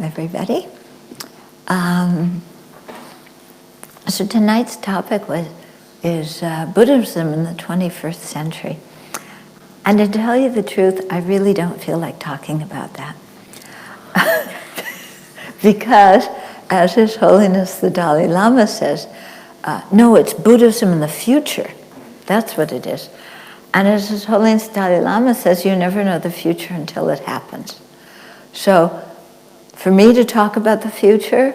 Everybody. So tonight's topic is Buddhism in the 21st century. And to tell you the truth, I really don't feel like talking about that. Because, as His Holiness the Dalai Lama says, no, it's Buddhism in the future. That's what it is. And as His Holiness the Dalai Lama says, you never know the future until it happens. So, for me to talk about the future,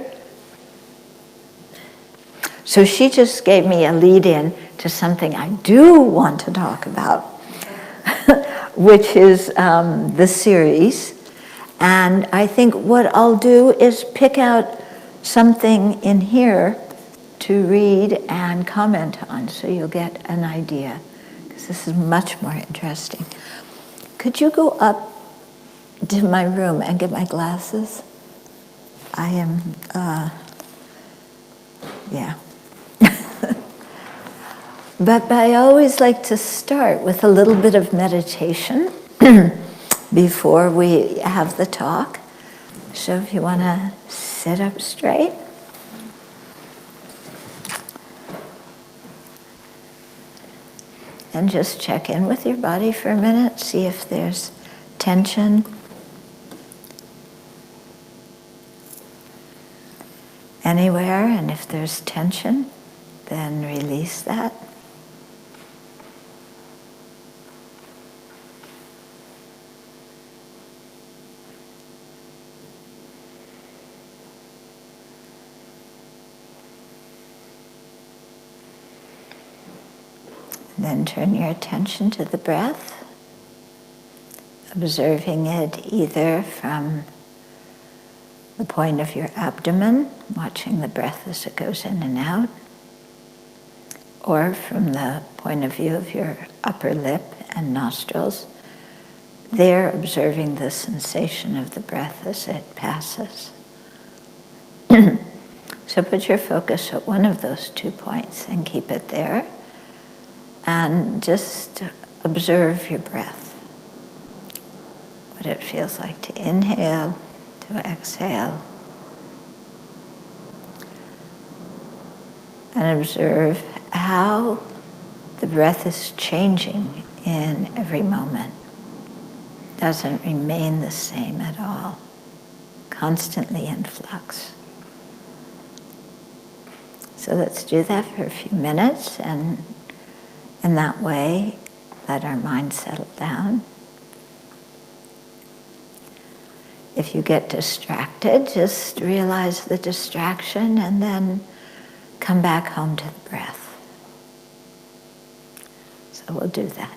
so she just gave me a lead-in to something I do want to talk about, which is the series. And I think what I'll do is pick out something in here to read and comment on, so you'll get an idea, because this is much more interesting. Could you go up to my room and get my glasses? I am, yeah. But I always like to start with a little bit of meditation before we have the talk. So if you want to sit up straight. And just check in with your body for a minute, see if there's tension. Anywhere, and if there's tension, then release that. Then turn your attention to the breath, observing it either from the point of your abdomen, watching the breath as it goes in and out, or from the point of view of your upper lip and nostrils, there observing the sensation of the breath as it passes. So put your focus at one of those 2 points and keep it there. And just observe your breath, what it feels like to inhale, to exhale. And observe how the breath is changing in every moment. Doesn't remain the same at all, constantly in flux. So let's do that for a few minutes, and in that way, let our mind settle down. If you get distracted, just realize the distraction and then come back home to the breath. So we'll do that.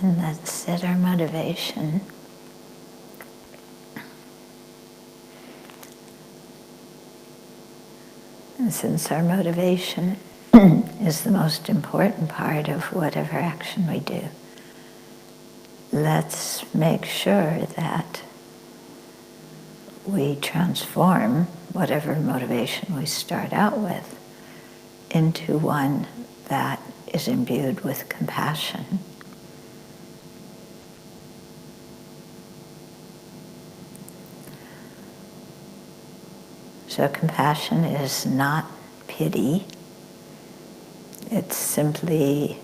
And let's set our motivation. And since our motivation is the most important part of whatever action we do, let's make sure that we transform whatever motivation we start out with into one that is imbued with compassion. So compassion is not pity. It's simply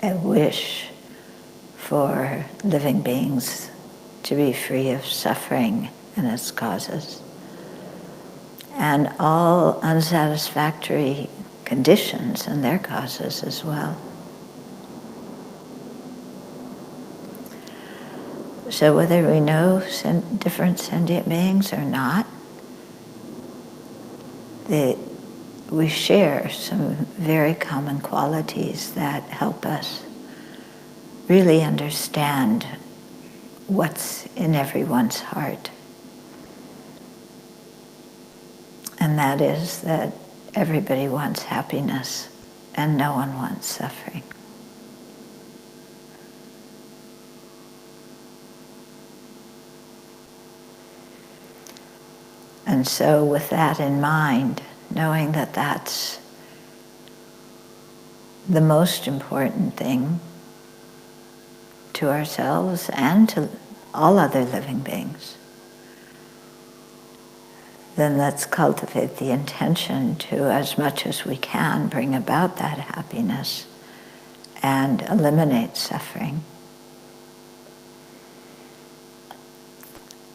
a wish for living beings to be free of suffering and its causes, and all unsatisfactory conditions and their causes as well. So whether we know different sentient beings or not, we share some very common qualities that help us really understand what's in everyone's heart. And that is that everybody wants happiness and no one wants suffering. And so with that in mind, knowing that that's the most important thing to ourselves and to all other living beings, then let's cultivate the intention to, as much as we can, bring about that happiness and eliminate suffering.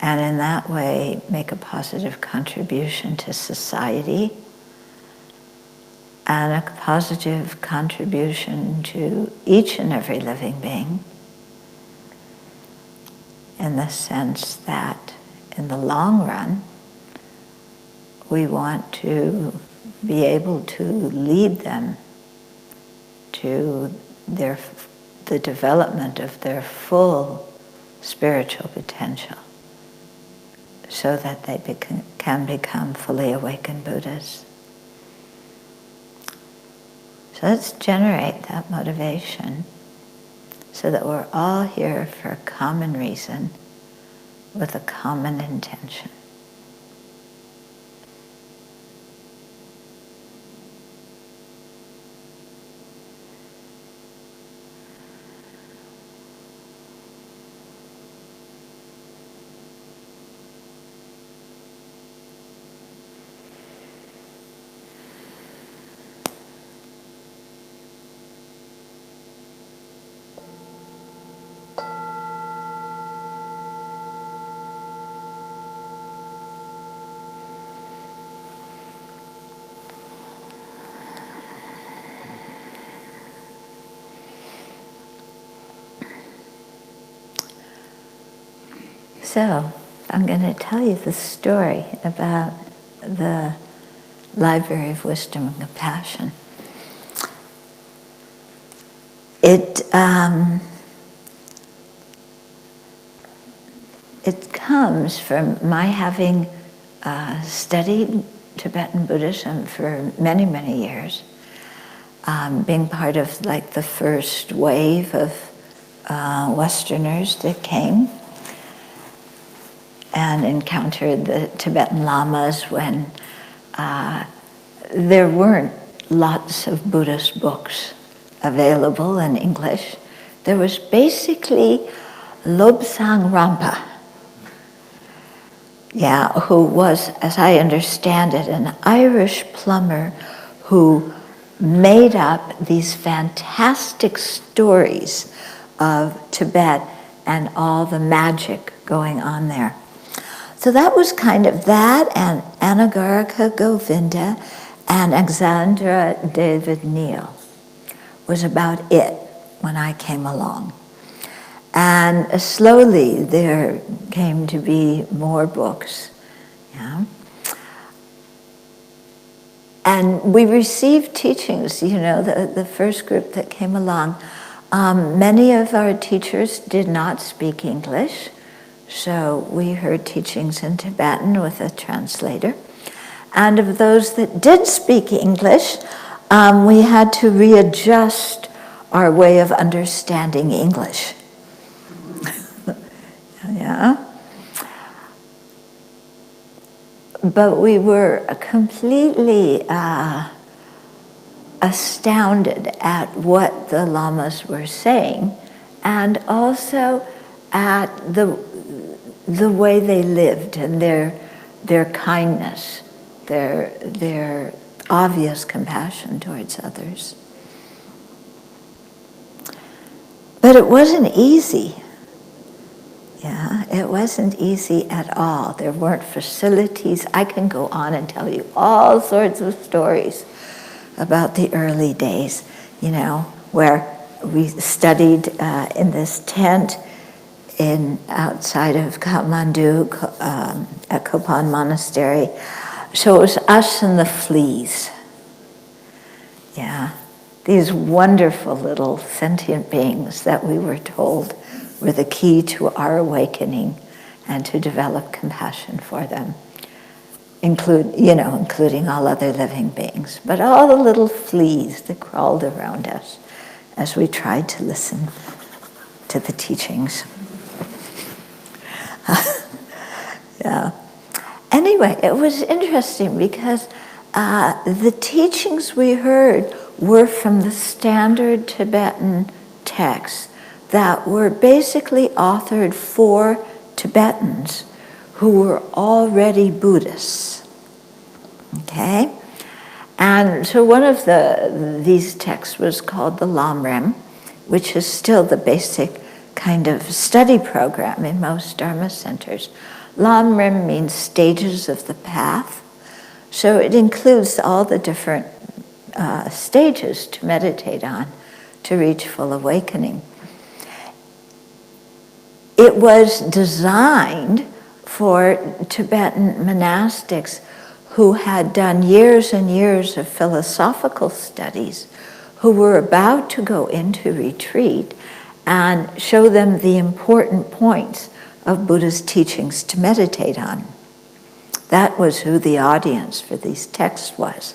And in that way, make a positive contribution to society and a positive contribution to each and every living being, in the sense that in the long run, we want to be able to lead them to the development of their full spiritual potential, so that they can become fully awakened Buddhas. So let's generate that motivation so that we're all here for a common reason with a common intention. So, I'm going to tell you the story about the Library of Wisdom and Compassion. It comes from my having studied Tibetan Buddhism for many, many years, being part of like the first wave of Westerners that came, and encountered the Tibetan Lamas when there weren't lots of Buddhist books available in English. There was basically Lobsang Rampa, who was, as I understand it, an Irish plumber who made up these fantastic stories of Tibet and all the magic going on there. So that was kind of that, and Anagarika Govinda and Alexandra David Neal was about it when I came along. And slowly there came to be more books. And we received teachings, the first group that came along Many of our teachers did not speak English, so we heard teachings in Tibetan with a translator. And of those that did speak English, we had to readjust our way of understanding English. Yeah. But we were completely astounded at what the lamas were saying, and also at the way they lived and their kindness, their obvious compassion towards others. But it wasn't easy. Yeah, it wasn't easy at all. There weren't facilities. I can go on and tell you all sorts of stories about the early days, where we studied in this tent outside of Kathmandu at Kopan Monastery. So it was us and the fleas. Yeah, these wonderful little sentient beings that we were told were the key to our awakening and to develop compassion for them, including all other living beings. But all the little fleas that crawled around us as we tried to listen to the teachings. Yeah. Anyway, it was interesting because the teachings we heard were from the standard Tibetan texts that were basically authored for Tibetans who were already Buddhists. Okay? And so one of these texts was called the Lamrim, which is still the basic kind of study program in most Dharma centers. Lamrim means stages of the path. So it includes all the different stages to meditate on to reach full awakening. It was designed for Tibetan monastics who had done years and years of philosophical studies, who were about to go into retreat and show them the important points of Buddha's teachings to meditate on. That was who the audience for these texts was.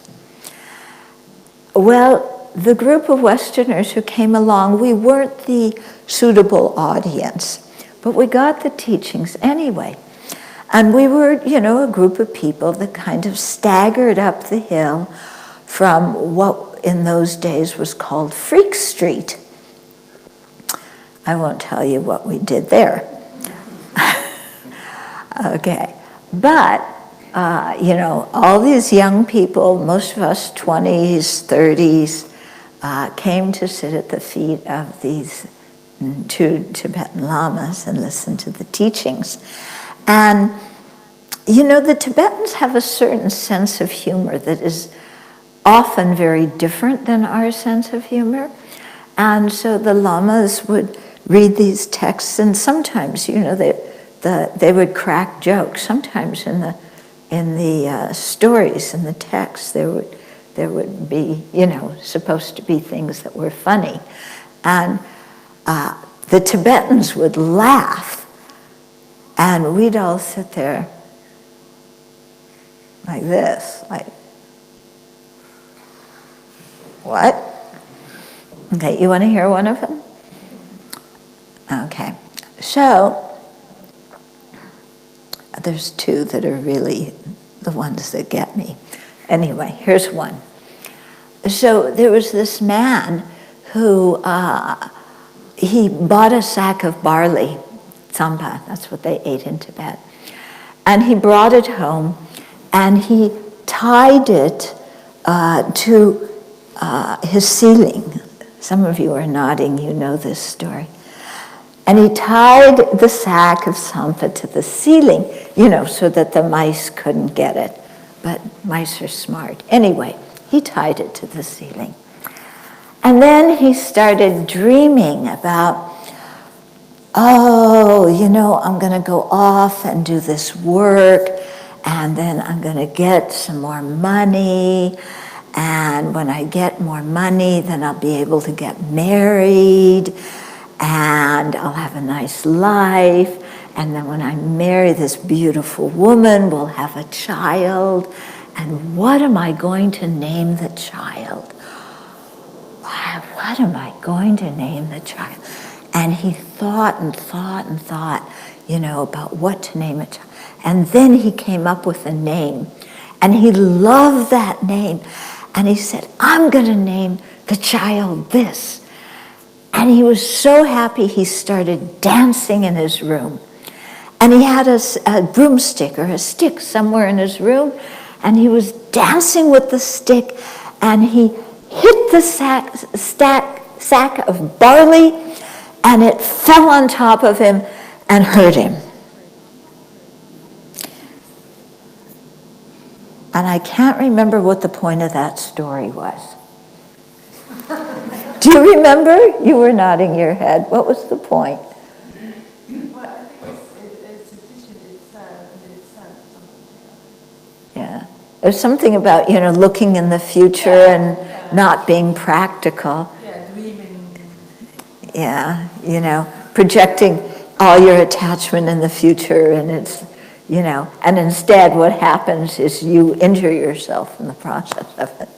Well, the group of Westerners who came along, we weren't the suitable audience. But we got the teachings anyway. And we were, a group of people that kind of staggered up the hill from what in those days was called Freak Street. I won't tell you what we did there. Okay. But, all these young people, most of us 20s, 30s, came to sit at the feet of these two Tibetan lamas and listen to the teachings. And, the Tibetans have a certain sense of humor that is often very different than our sense of humor. And so the lamas would read these texts, and sometimes, they would crack jokes. Sometimes in the stories, in the texts, there would be, supposed to be things that were funny. And the Tibetans would laugh, and we'd all sit there like this, like, what? Okay, you want to hear one of them? Okay, so there's two that are really the ones that get me. Anyway, here's one. So there was this man who he bought a sack of barley, tsampa, that's what they ate in Tibet. And he brought it home, and he tied it to his ceiling. Some of you are nodding, you know this story. And he tied the sack of tsampa to the ceiling, so that the mice couldn't get it. But mice are smart. Anyway, he tied it to the ceiling. And then he started dreaming about, I'm going to go off and do this work, and then I'm going to get some more money, and when I get more money, then I'll be able to get married, and I'll have a nice life, and then when I marry this beautiful woman, we'll have a child, and what am I going to name the child? What am I going to name the child? And he thought and thought and thought, about what to name a child. And then he came up with a name. And he loved that name. And he said, I'm going to name the child this. And he was so happy he started dancing in his room. And he had a broomstick or a stick somewhere in his room. And he was dancing with the stick. And he hit the sack of barley. And it fell on top of him and hurt him. And I can't remember what the point of that story was. Do you remember? You were nodding your head. What was the point? Well, I think it's a teaching itself. Yeah. There's something about, looking in the future and not being practical. Yeah, dreaming. Yeah, projecting all your attachment in the future, and it's, and instead what happens is you injure yourself in the process of it.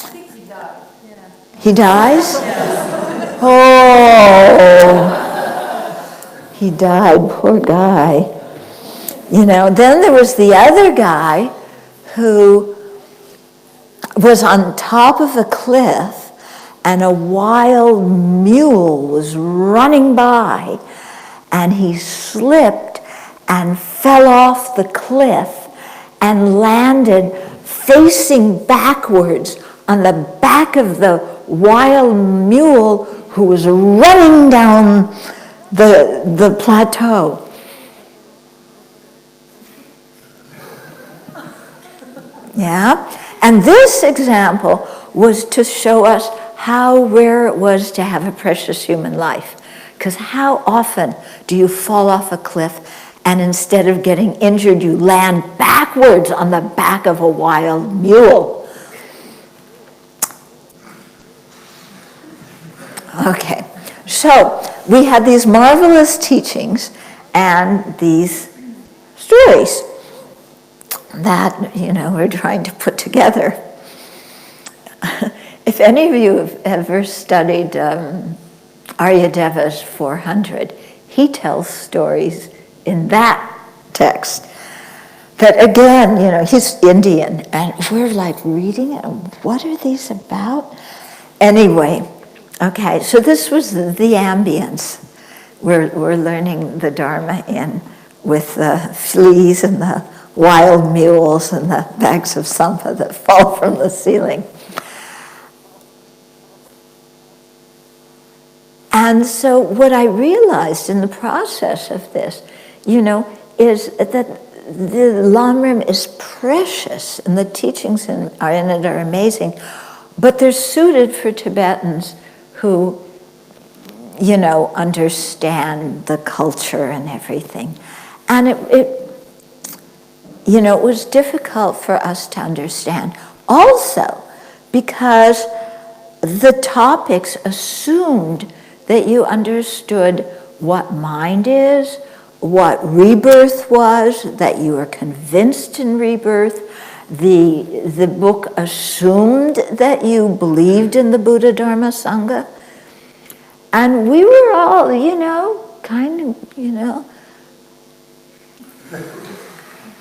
I think he died. Yeah. He dies? Yes. Oh, he died, poor guy. Then there was the other guy who was on top of a cliff, and a wild mule was running by, and he slipped and fell off the cliff and landed facing backwards on the back of the wild mule who was running down the plateau. Yeah? And this example was to show us how rare it was to have a precious human life. Because how often do you fall off a cliff and instead of getting injured, you land backwards on the back of a wild mule? Okay, so we had these marvelous teachings and these stories that, we're trying to put together. If any of you have ever studied Aryadeva's 400, he tells stories in that text that, again, he's Indian, and we're like reading it, and what are these about? Anyway, okay, so this was the ambience we're learning the Dharma in, with the fleas and the wild mules and the bags of sampha that fall from the ceiling. And so what I realized in the process of this, is that the Lamrim is precious, and the teachings in it are amazing, but they're suited for Tibetans who, understand the culture and everything. And it was difficult for us to understand. Also, because the topics assumed that you understood what mind is, what rebirth was, that you were convinced in rebirth. The book assumed that you believed in the Buddha, Dharma, Sangha. And we were all,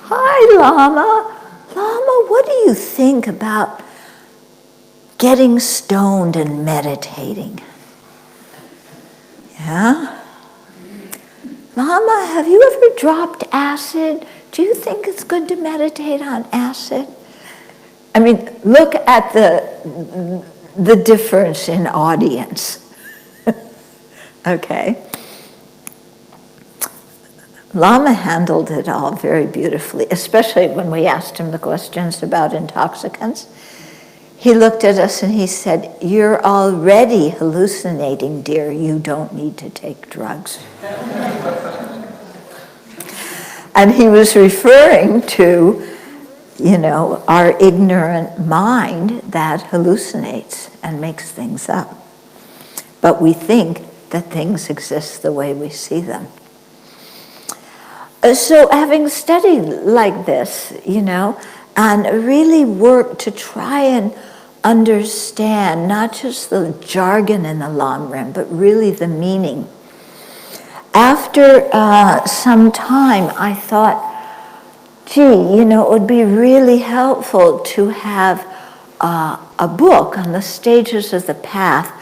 hi, Lama. Lama, what do you think about getting stoned and meditating? Yeah? Lama, have you ever dropped acid? Do you think it's good to meditate on acid? I mean, look at the difference in audience. Okay. Lama handled it all very beautifully, especially when we asked him the questions about intoxicants. He looked at us and he said, "You're already hallucinating, dear. You don't need to take drugs." And he was referring to our ignorant mind that hallucinates and makes things up. But we think that things exist the way we see them. So having studied like this, and really worked to try and understand not just the jargon in the Lamrim, but really the meaning. After some time, I thought, it would be really helpful to have a book on the stages of the path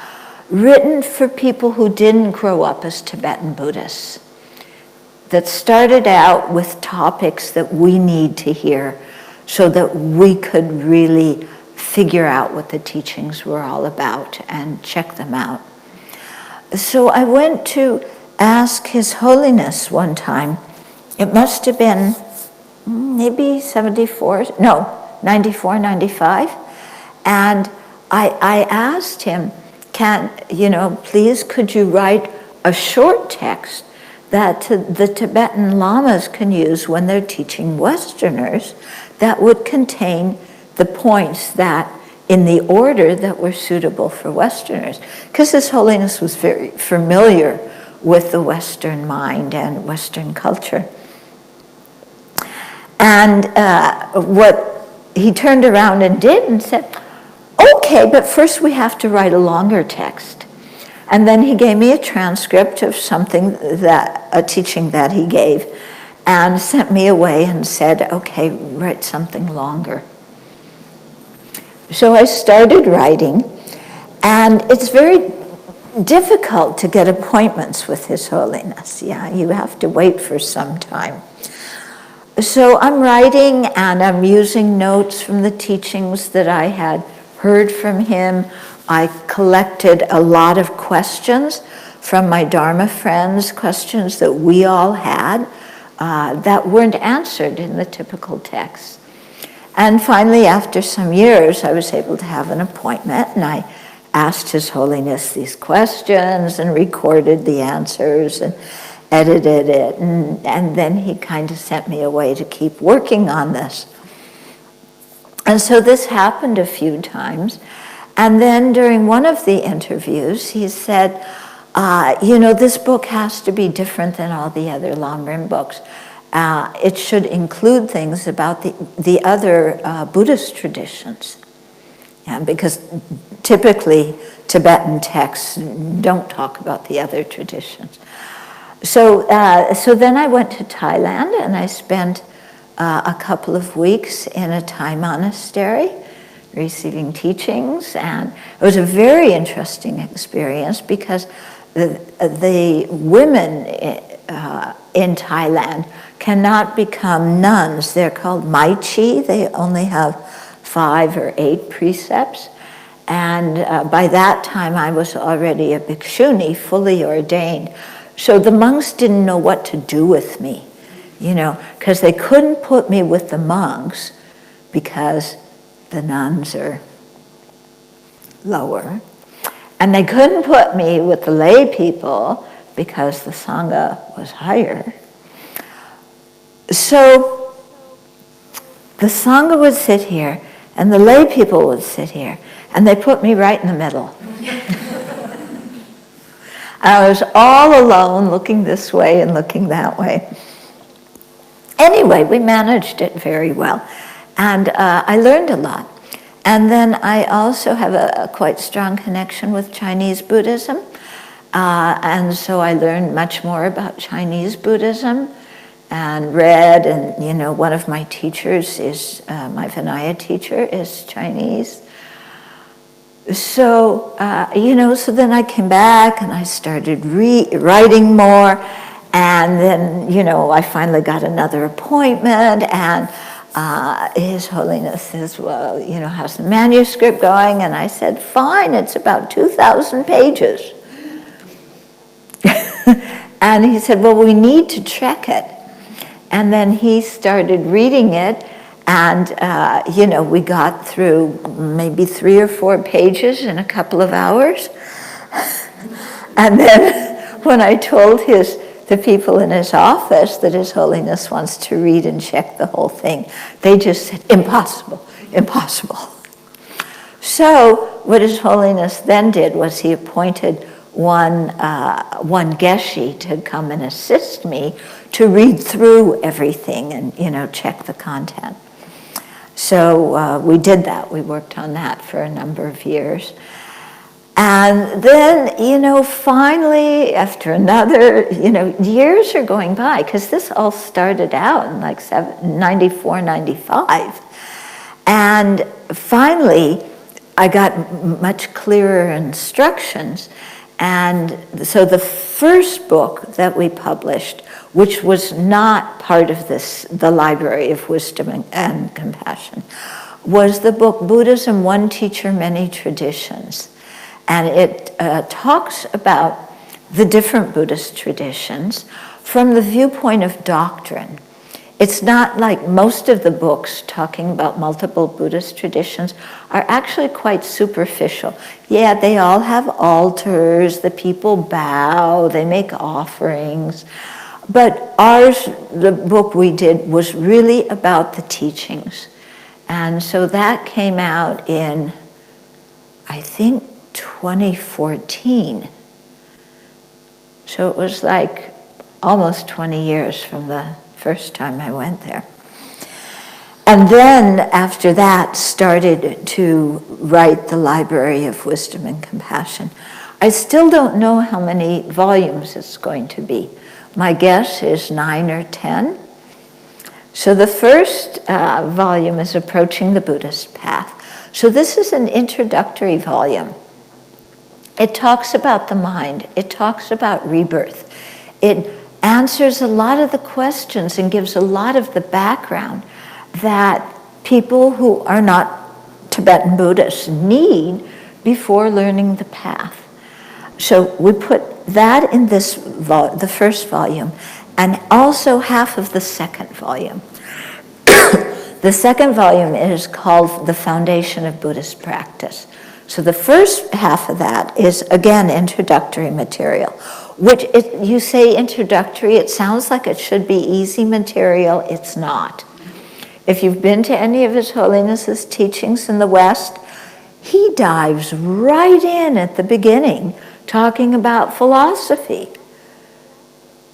written for people who didn't grow up as Tibetan Buddhists, that started out with topics that we need to hear so that we could really figure out what the teachings were all about and check them out. So I went to ask His Holiness one time. It must have been maybe 94, 95. And I asked him, please could you write a short text that the Tibetan Lamas can use when they're teaching Westerners that would contain the points that in the order that were suitable for Westerners. Because His Holiness was very familiar with the Western mind and Western culture. And what he turned around and did and said, okay, but first we have to write a longer text. And then he gave me a transcript of a teaching that he gave, and sent me away and said, okay, write something longer. So I started writing, and it's very difficult to get appointments with His Holiness. You have to wait for some time. So I'm writing, and I'm using notes from the teachings that I had heard from him. I collected a lot of questions from my Dharma friends, questions that we all had that weren't answered in the typical text. And finally, after some years, I was able to have an appointment, and I asked His Holiness these questions and recorded the answers and edited it, and then he kind of sent me away to keep working on this. And so this happened a few times. And then during one of the interviews, he said, this book has to be different than all the other Lamrim books. It should include things about the other Buddhist traditions. Because typically Tibetan texts don't talk about the other traditions. So then I went to Thailand, and I spent a couple of weeks in a Thai monastery receiving teachings, and it was a very interesting experience because the women in Thailand cannot become nuns. They're called Maichi. They only have 5 or 8 precepts. And by that time, I was already a bhikshuni, fully ordained. So the monks didn't know what to do with me, because they couldn't put me with the monks because the nuns are lower. And they couldn't put me with the lay people because the Sangha was higher. So the Sangha would sit here, and the lay people would sit here, and they put me right in the middle. I was all alone, looking this way and looking that way. Anyway, we managed it very well, and I learned a lot. And then I also have a quite strong connection with Chinese Buddhism, and so I learned much more about Chinese Buddhism, and read, and one of my teachers is, my Vinaya teacher is Chinese. So, so then I came back and I started writing more, and then, I finally got another appointment, and His Holiness says, well, how's the manuscript going? And I said, fine, it's about 2,000 pages. And he said, well, we need to check it. And then he started reading it, and, we got through maybe 3 or 4 pages in a couple of hours. And then when I told his the people in his office that His Holiness wants to read and check the whole thing. They just said, impossible, impossible. So what His Holiness then did was he appointed one geshe to come and assist me to read through everything and, check the content. So we did that. We worked on that for a number of years. And then, finally, after another, years are going by, because this all started out in like 94, 95. And finally, I got much clearer instructions. And so the first book that we published, which was not part of the Library of Wisdom and Compassion, was the book Buddhism, One Teacher, Many Traditions. And it talks about the different Buddhist traditions from the viewpoint of doctrine. It's not like most of the books talking about multiple Buddhist traditions are actually quite superficial. Yeah, they all have altars, the people bow, they make offerings. But ours, the book we did, was really about the teachings. And so that came out in, I think, 2014. So it was like almost 20 years from the first time I went there. And then after that started to write the Library of Wisdom and Compassion. I still don't know how many volumes it's going to be. My guess is 9 or 10. So the first volume is Approaching the Buddhist Path. So this is an introductory volume. It talks about the mind. It talks about rebirth. It answers a lot of the questions and gives a lot of the background that people who are not Tibetan Buddhists need before learning the path. So we put that in this the first volume, and also half of the second volume. The second volume is called The Foundation of Buddhist Practice. So the first half of that is, again, introductory material, which you say introductory, it sounds like it should be easy material. It's not. If you've been to any of His Holiness's teachings in the West, he dives right in at the beginning talking about philosophy.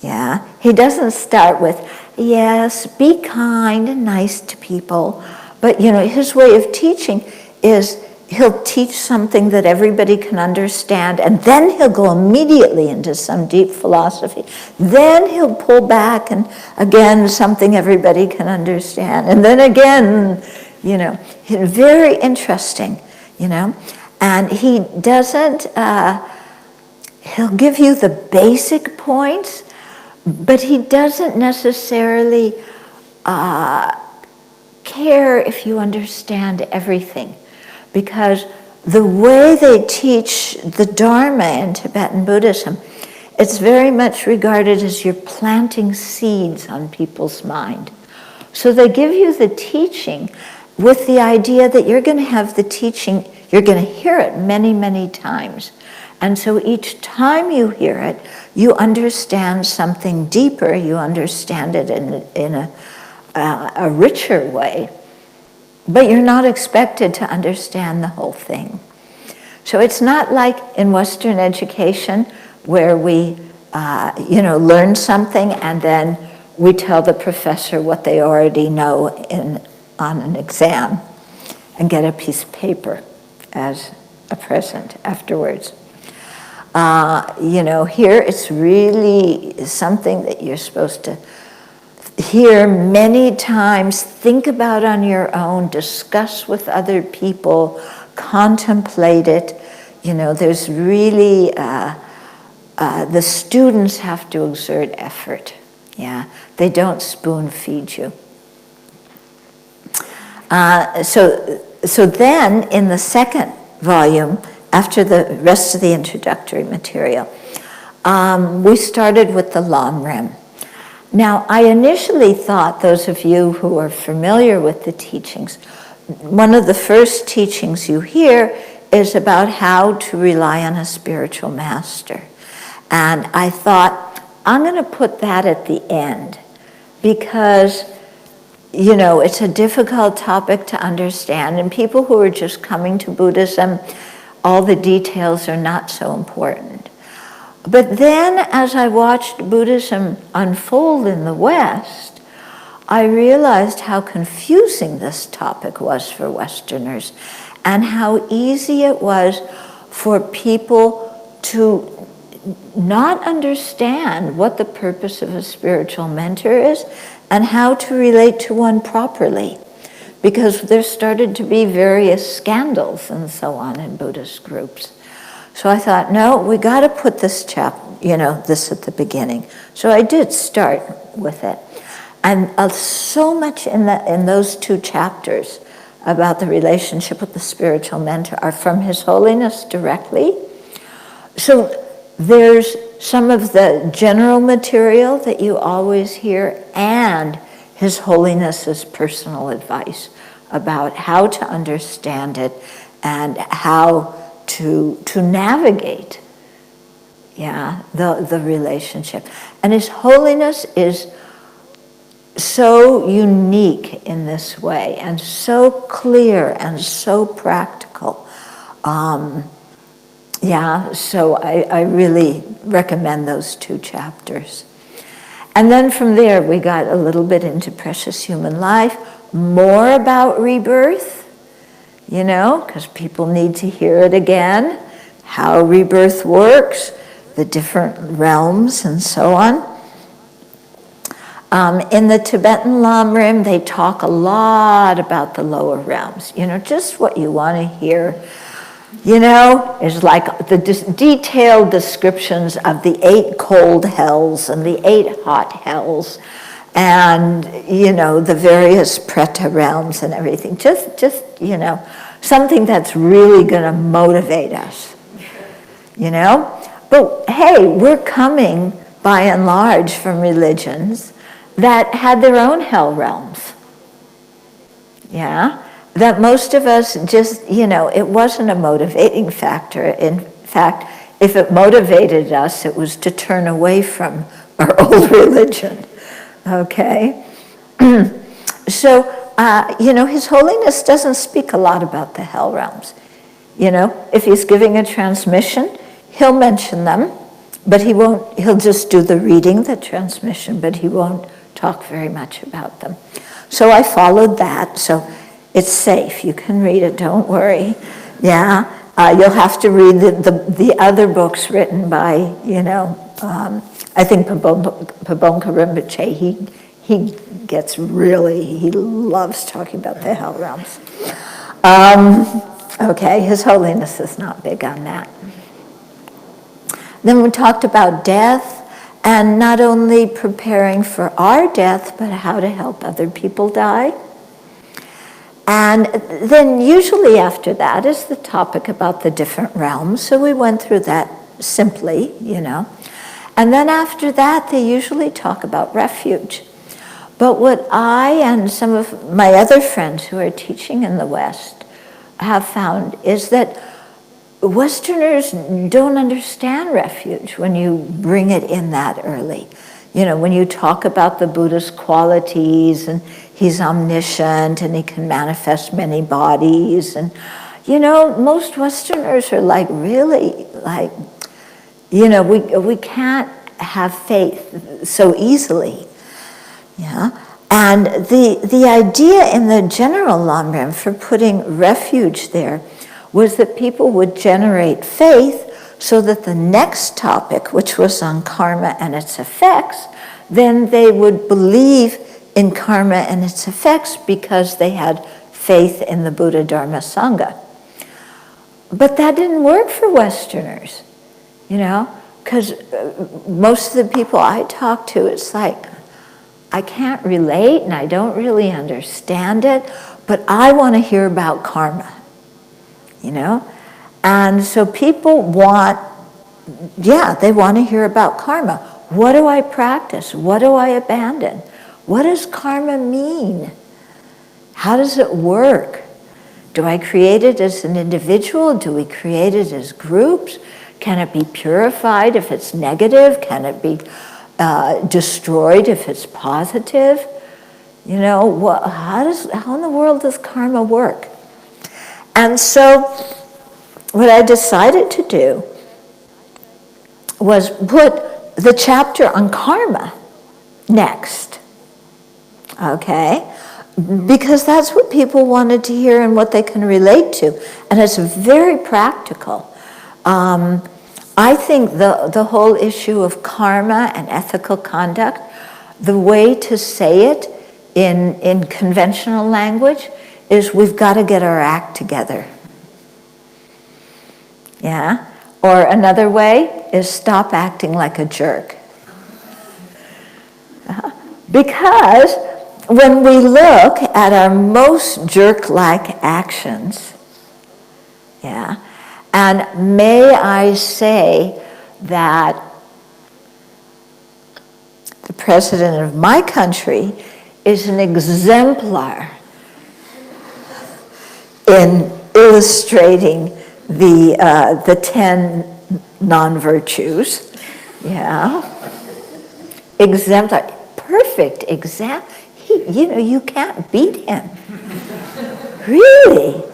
Yeah, he doesn't start with, yes, be kind and nice to people. But, his way of teaching is he'll teach something that everybody can understand, and then he'll go immediately into some deep philosophy. Then he'll pull back and, again, something everybody can understand. And then again, very interesting, And he doesn't, he'll give you the basic points, but he doesn't necessarily care if you understand everything. Because the way they teach the Dharma in Tibetan Buddhism, it's very much regarded as you're planting seeds on people's mind. So they give you the teaching with the idea that you're going to have the teaching, you're going to hear it many, many times. And so each time you hear it, you understand something deeper, you understand it in a richer way. But you're not expected to understand the whole thing. So it's not like in Western education where we, learn something and then we tell the professor what they already know on an exam and get a piece of paper as a present afterwards. Here it's really something that you're supposed to hear many times, think about on your own, discuss with other people, contemplate it. There's really, the students have to exert effort. Yeah, they don't spoon feed you. So then in the second volume, after the rest of the introductory material, we started with the Lamrim. Now, I initially thought, those of you who are familiar with the teachings, one of the first teachings you hear is about how to rely on a spiritual master. And I thought, I'm going to put that at the end because, you know, it's a difficult topic to understand, and people who are just coming to Buddhism, all the details are not so important. But then as I watched Buddhism unfold in the West, I realized how confusing this topic was for Westerners and how easy it was for people to not understand what the purpose of a spiritual mentor is and how to relate to one properly, because there started to be various scandals and so on in Buddhist groups. So I thought, no, we got to put this this at the beginning. So I did start with it. And so much in those 2 chapters about the relationship with the spiritual mentor are from His Holiness directly. So there's some of the general material that you always hear and His Holiness's personal advice about how to understand it and how to navigate the relationship. And His Holiness is so unique in this way and so clear and so practical. So I really recommend those 2 chapters. And then from there we got a little bit into precious human life, more about rebirth, you know, because people need to hear it again, how rebirth works, the different realms and so on. In the Tibetan Lamrim, they talk a lot about the lower realms, you know, just what you want to hear. You know, is like the detailed descriptions of the 8 cold hells and the 8 hot hells and, you know, the various preta realms and everything. Just you know, something that's really going to motivate us, you know. But hey, we're coming by and large from religions that had their own hell realms, that most of us just, you know, it wasn't a motivating factor. In fact, if it motivated us, it was to turn away from our old religion, okay? So, you know, His Holiness doesn't speak a lot about the hell realms. You know, if he's giving a transmission, he'll mention them, but he'll just do the reading, the transmission, but he won't talk very much about them. So I followed that, so it's safe. You can read it, don't worry. You'll have to read the other books written by, you know, I think Pabonka Rinpoche, he gets really, he loves talking about the hell realms. Okay, His Holiness is not big on that. Then we talked about death, and not only preparing for our death, but how to help other people die. And then usually after that is the topic about the different realms. So we went through that simply, you know. And then after that, they usually talk about refuge. But what I and some of my other friends who are teaching in the West have found is that Westerners don't understand refuge when you bring it in that early. You know, when you talk about the Buddha's qualities and he's omniscient and he can manifest many bodies. And, you know, most Westerners are like, really, like, you know, we can't have faith so easily. Yeah. And the idea in the general Lamrim for putting refuge there was that people would generate faith so that the next topic, which was on karma and its effects, then they would believe in karma and its effects because they had faith in the Buddha, Dharma, Sangha. But that didn't work for Westerners, you know, because most of the people I talk to, it's like, I can't relate and I don't really understand it, but I want to hear about karma, you know? And so people want, they want to hear about karma. What do I practice? What do I abandon? What does karma mean? How does it work? Do I create it as an individual? Do we create it as groups? Can it be purified if it's negative? Can it be destroyed if it's positive. You know, how in the world does karma work? And so what I decided to do was put the chapter on karma next, okay? Because that's what people wanted to hear and what they can relate to. And it's very practical. I think the whole issue of karma and ethical conduct, the way to say it in conventional language is we've got to get our act together. Yeah? Or another way is stop acting like a jerk. Because when we look at our most jerk-like actions, yeah, and may I say that the president of my country is an exemplar in illustrating the 10 non-virtues, yeah. Exemplar, perfect example. You can't beat him. Really.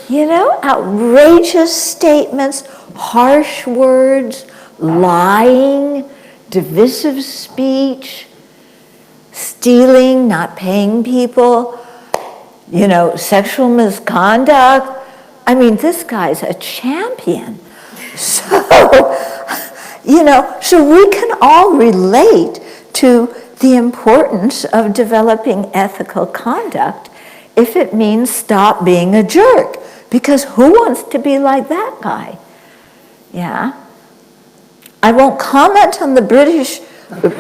Outrageous statements, harsh words, lying, divisive speech, stealing, not paying people, sexual misconduct. I mean, this guy's a champion. So, so we can all relate to the importance of developing ethical conduct if it means stop being a jerk. Because who wants to be like that guy? Yeah. I won't comment on the British Prime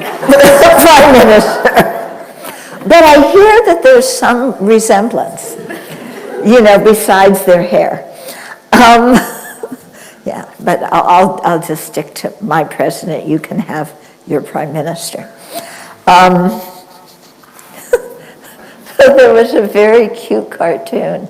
Minister, but I hear that there's some resemblance, besides their hair. Yeah, but I'll just stick to my president. You can have your prime minister. There was a very cute cartoon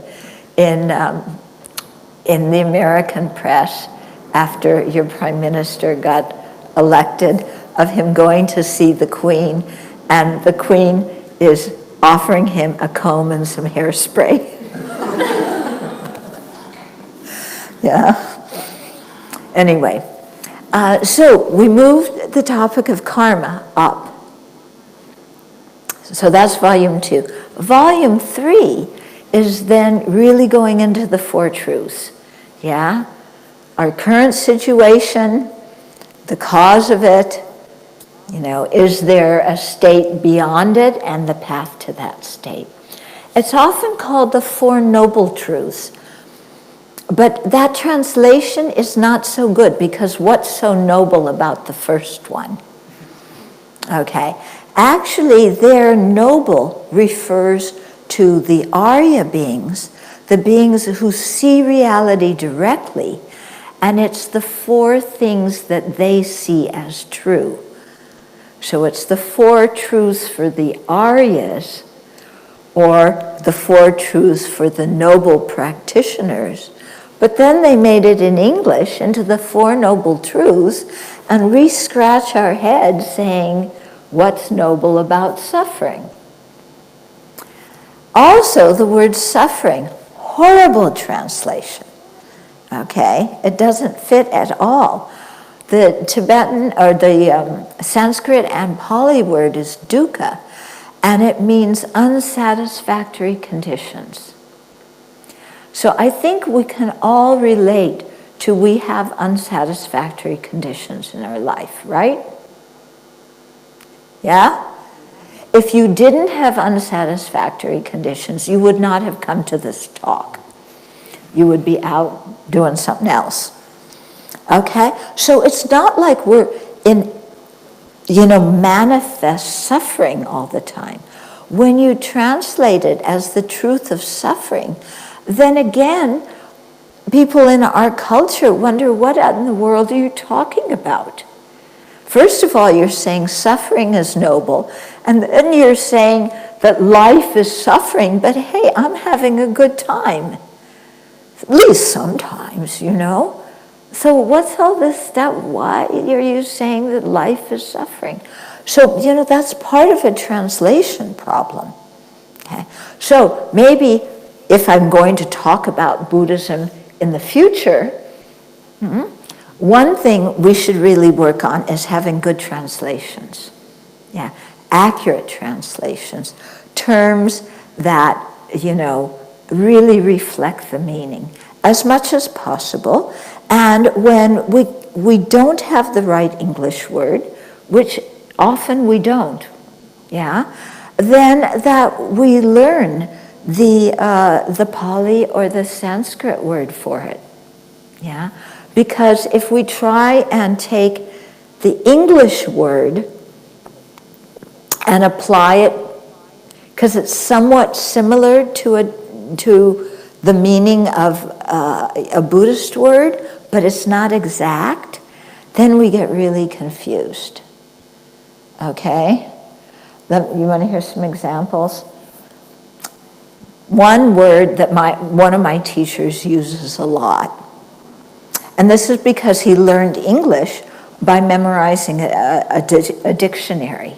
in the American press after your prime minister got elected of him going to see the Queen, and the Queen is offering him a comb and some hairspray. Yeah. Anyway, so we moved the topic of karma up. So that's volume 2. Volume 3 is then really going into the Four Truths. Yeah? Our current situation, the cause of it, is there a state beyond it, and the path to that state. It's often called the Four Noble Truths. But that translation is not so good, because what's so noble about the first one? Okay. Actually, their noble refers to the Arya beings, the beings who see reality directly, and it's the 4 things that they see as true. So it's the 4 truths for the Aryas, or the 4 truths for the noble practitioners. But then they made it in English into the 4 noble truths, and we scratch our heads saying, what's noble about suffering? Also, the word suffering, horrible translation. Okay, it doesn't fit at all. The Tibetan, or the Sanskrit and Pali word is dukkha, and it means unsatisfactory conditions. So I think we can all relate to we have unsatisfactory conditions in our life, right? Yeah? If you didn't have unsatisfactory conditions, you would not have come to this talk. You would be out doing something else. Okay? So it's not like we're in, manifest suffering all the time. When you translate it as the truth of suffering, then again, people in our culture wonder, what in the world are you talking about? First of all, you're saying suffering is noble, and then you're saying that life is suffering, but hey, I'm having a good time. At least sometimes, So what's all this stuff? Why are you saying that life is suffering? So, that's part of a translation problem. Okay? So maybe if I'm going to talk about Buddhism in the future, one thing we should really work on is having good translations. Yeah, accurate translations. Terms that, really reflect the meaning as much as possible. And when we don't have the right English word, which often we don't, yeah, then that we learn the Pali or the Sanskrit word for it, yeah? Because if we try and take the English word and apply it, because it's somewhat similar to the meaning of a Buddhist word, but it's not exact, then we get really confused. Okay? You want to hear some examples? One word that one of my teachers uses a lot, and this is because he learned English by memorizing a dictionary.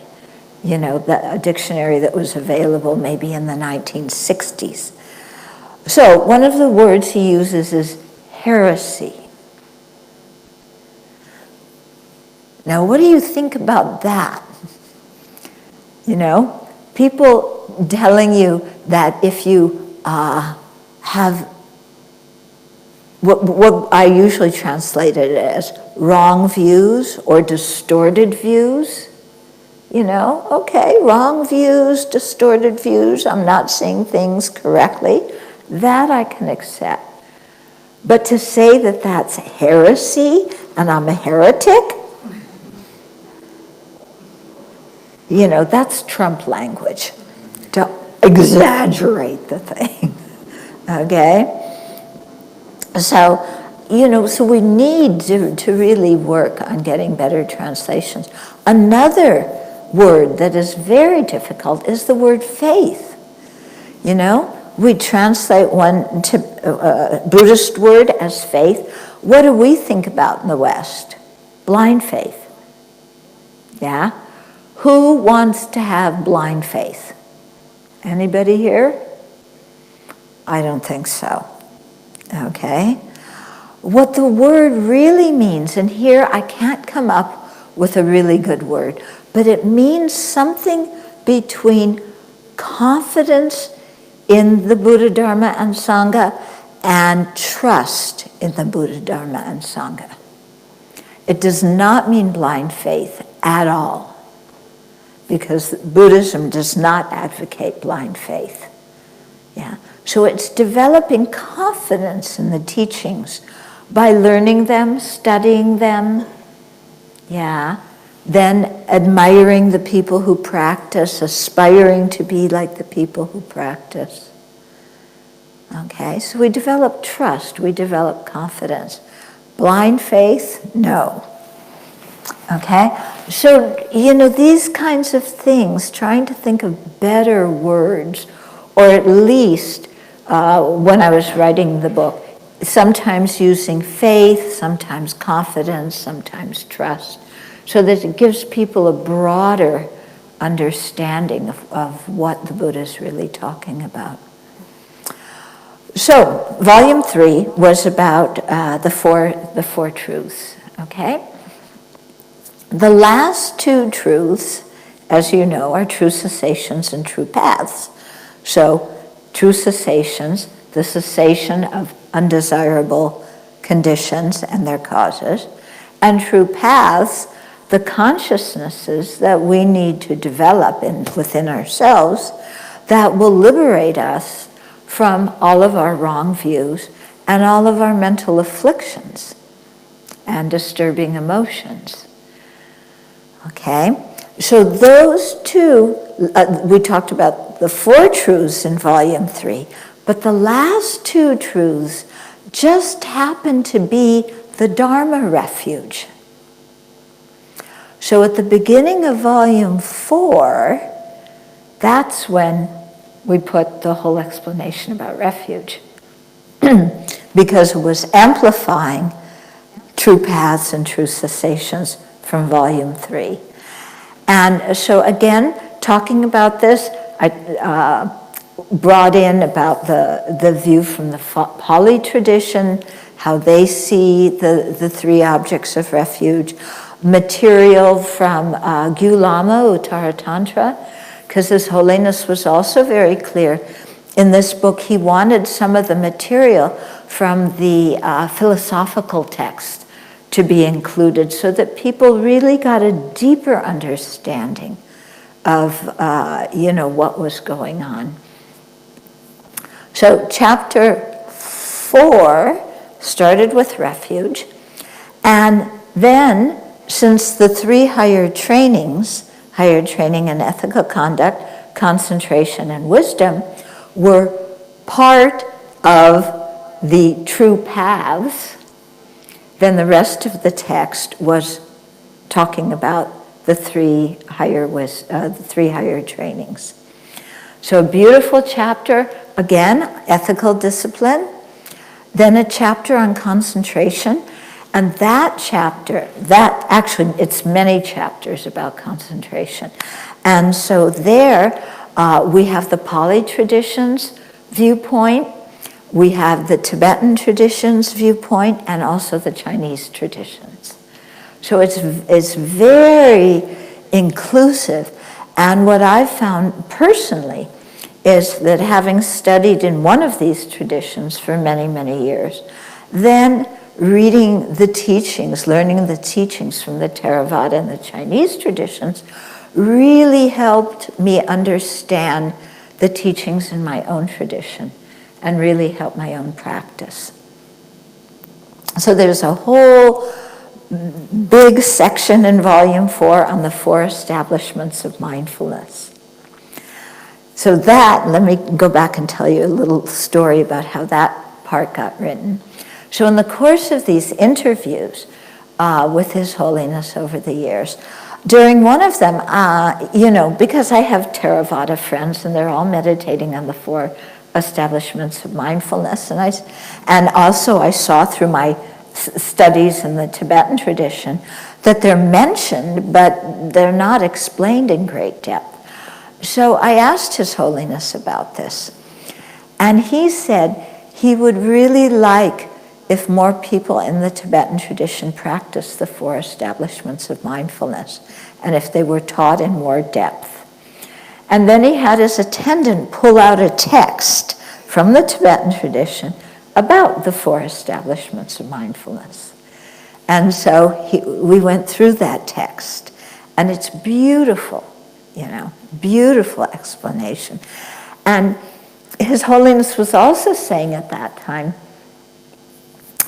A dictionary that was available maybe in the 1960s. So one of the words he uses is heresy. Now, what do you think about that? People telling you that if you have what I usually translate it as wrong views or distorted views, okay, wrong views, distorted views, I'm not seeing things correctly, that I can accept. But to say that that's heresy and I'm a heretic, that's Trump language. Don't exaggerate the thing, okay? So, so we need to really work on getting better translations. Another word that is very difficult is the word faith. We translate one Buddhist word as faith. What do we think about in the West? Blind faith. Yeah? Who wants to have blind faith? Anybody here? I don't think so. Okay? What the word really means, and here I can't come up with a really good word, but it means something between confidence in the Buddha, Dharma, and Sangha and trust in the Buddha, Dharma, and Sangha. It does not mean blind faith at all, because Buddhism does not advocate blind faith. Yeah. So it's developing confidence in the teachings by learning them, studying them, yeah, then admiring the people who practice, aspiring to be like the people who practice. Okay, so we develop trust, we develop confidence. Blind faith, no. Okay, so, these kinds of things, trying to think of better words, or at least when I was writing the book, sometimes using faith, sometimes confidence, sometimes trust, so that it gives people a broader understanding of what the Buddha is really talking about. So, volume 3 was about the four truths, okay? The last two truths, as you know, are true cessations and true paths. So, true cessations, the cessation of undesirable conditions and their causes, and true paths, the consciousnesses that we need to develop within ourselves that will liberate us from all of our wrong views and all of our mental afflictions and disturbing emotions. Okay? So those two, we talked about the 4 truths in volume 3, but the last 2 truths just happen to be the Dharma refuge. So at the beginning of volume 4, that's when we put the whole explanation about refuge, because it was amplifying true paths and true cessations from volume 3. And so again, talking about this, I brought in about the view from the Pali tradition, how they see the three objects of refuge, material from Gyu Lama, Uttara Tantra, because His Holiness was also very clear in this book. He wanted some of the material from the philosophical text to be included so that people really got a deeper understanding of what was going on. So chapter 4 started with refuge, and then since the 3 higher trainings, higher training in ethical conduct, concentration, and wisdom, were part of the true paths, then the rest of the text was talking about the 3 higher trainings. So a beautiful chapter, again, ethical discipline, then a chapter on concentration, and that chapter, it's many chapters about concentration. And so there we have the Pali traditions viewpoint, we have the Tibetan traditions viewpoint, and also the Chinese traditions. So it's very inclusive. And what I've found personally is that having studied in one of these traditions for many, many years, then reading the teachings, learning the teachings from the Theravada and the Chinese traditions really helped me understand the teachings in my own tradition and really helped my own practice. So there's a whole big section in Volume 4 on the 4 establishments of mindfulness. So let me go back and tell you a little story about how that part got written. So in the course of these interviews with His Holiness over the years, during one of them, because I have Theravada friends and they're all meditating on the 4 establishments of mindfulness, and also I saw through my studies in the Tibetan tradition that they're mentioned, but they're not explained in great depth. So I asked His Holiness about this, and he said he would really like if more people in the Tibetan tradition practiced the 4 establishments of mindfulness, and if they were taught in more depth. And then he had his attendant pull out a text from the Tibetan tradition about the 4 establishments of mindfulness. And so we went through that text, and it's beautiful, beautiful explanation. And His Holiness was also saying at that time,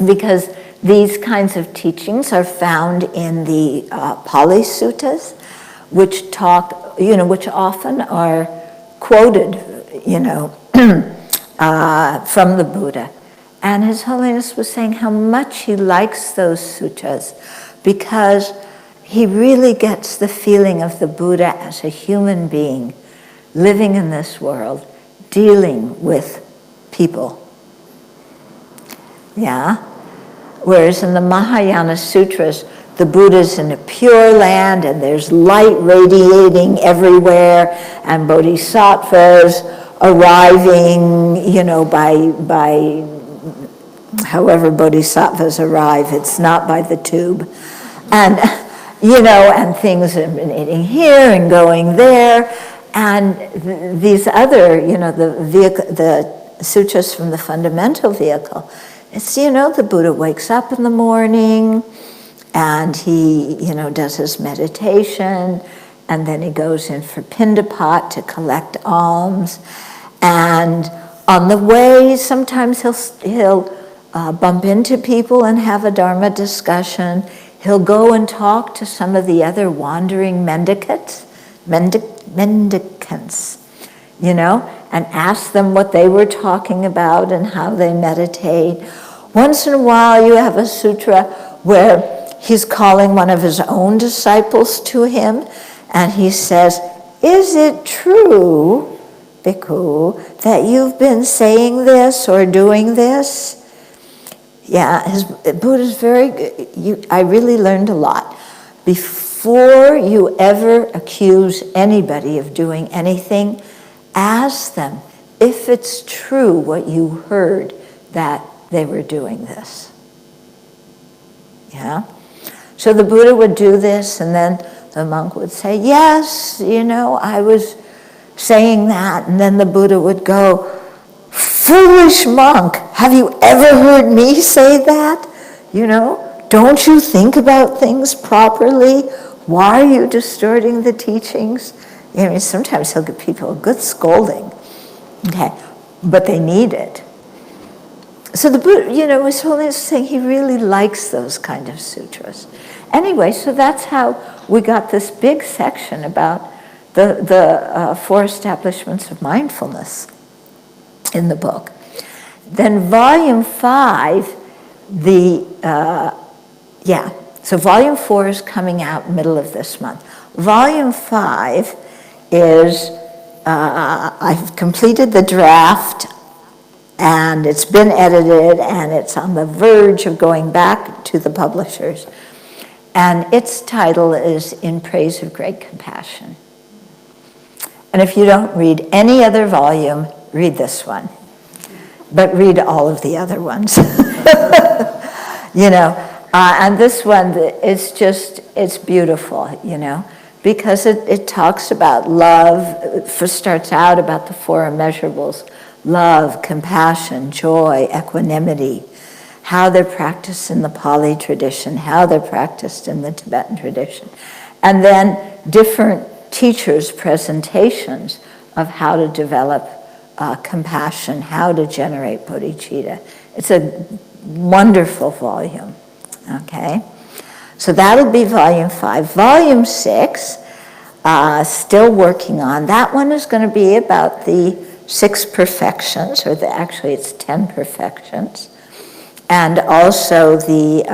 because these kinds of teachings are found in the Pali Suttas, which which often are quoted, from the Buddha. And His Holiness was saying how much he likes those suttas because he really gets the feeling of the Buddha as a human being living in this world, dealing with people. Yeah? Whereas in the Mahayana Sutras, the Buddha's in a pure land and there's light radiating everywhere, and bodhisattvas arriving, by however bodhisattvas arrive, it's not by the tube. And, and things emanating here and going there. And these other, the sutras from the fundamental vehicle, it's, the Buddha wakes up in the morning and he, does his meditation, and then he goes in for pindapat to collect alms. And on the way, sometimes he'll bump into people and have a Dharma discussion. He'll go and talk to some of the other wandering mendicants, and ask them what they were talking about and how they meditate. Once in a while, you have a sutra where he's calling one of his own disciples to him, and he says, "Is it true, Bhikkhu, that you've been saying this or doing this?" Yeah, Buddha's very good. I really learned a lot. before you ever accuse anybody of doing anything, ask them if it's true what you heard that they were doing this. Yeah? So the Buddha would do this, and then the monk would say, yes, I was saying that. And then the Buddha would go, foolish monk, have you ever heard me say that? Don't you think about things properly? Why are you distorting the teachings? Sometimes he'll give people a good scolding. Okay, but they need it. So the Buddha, His Holiness is saying he really likes those kind of sutras. Anyway, so that's how we got this big section about the 4 establishments of mindfulness in the book. Then volume 5, so volume 4 is coming out middle of this month. Volume 5 is, I've completed the draft, and it's been edited, and it's on the verge of going back to the publishers. And its title is In Praise of Great Compassion. And if you don't read any other volume, read this one. But read all of the other ones. And this one, it's beautiful, because it talks about love. First starts out about the 4 immeasurables: love, compassion, joy, equanimity, how they're practiced in the Pali tradition, how they're practiced in the Tibetan tradition. And then different teachers' presentations of how to develop compassion, how to generate bodhicitta. It's a wonderful volume, okay? So that'll be volume 5. Volume 6, still working on. That one is going to be about the 6 perfections, or actually it's 10 perfections, and also the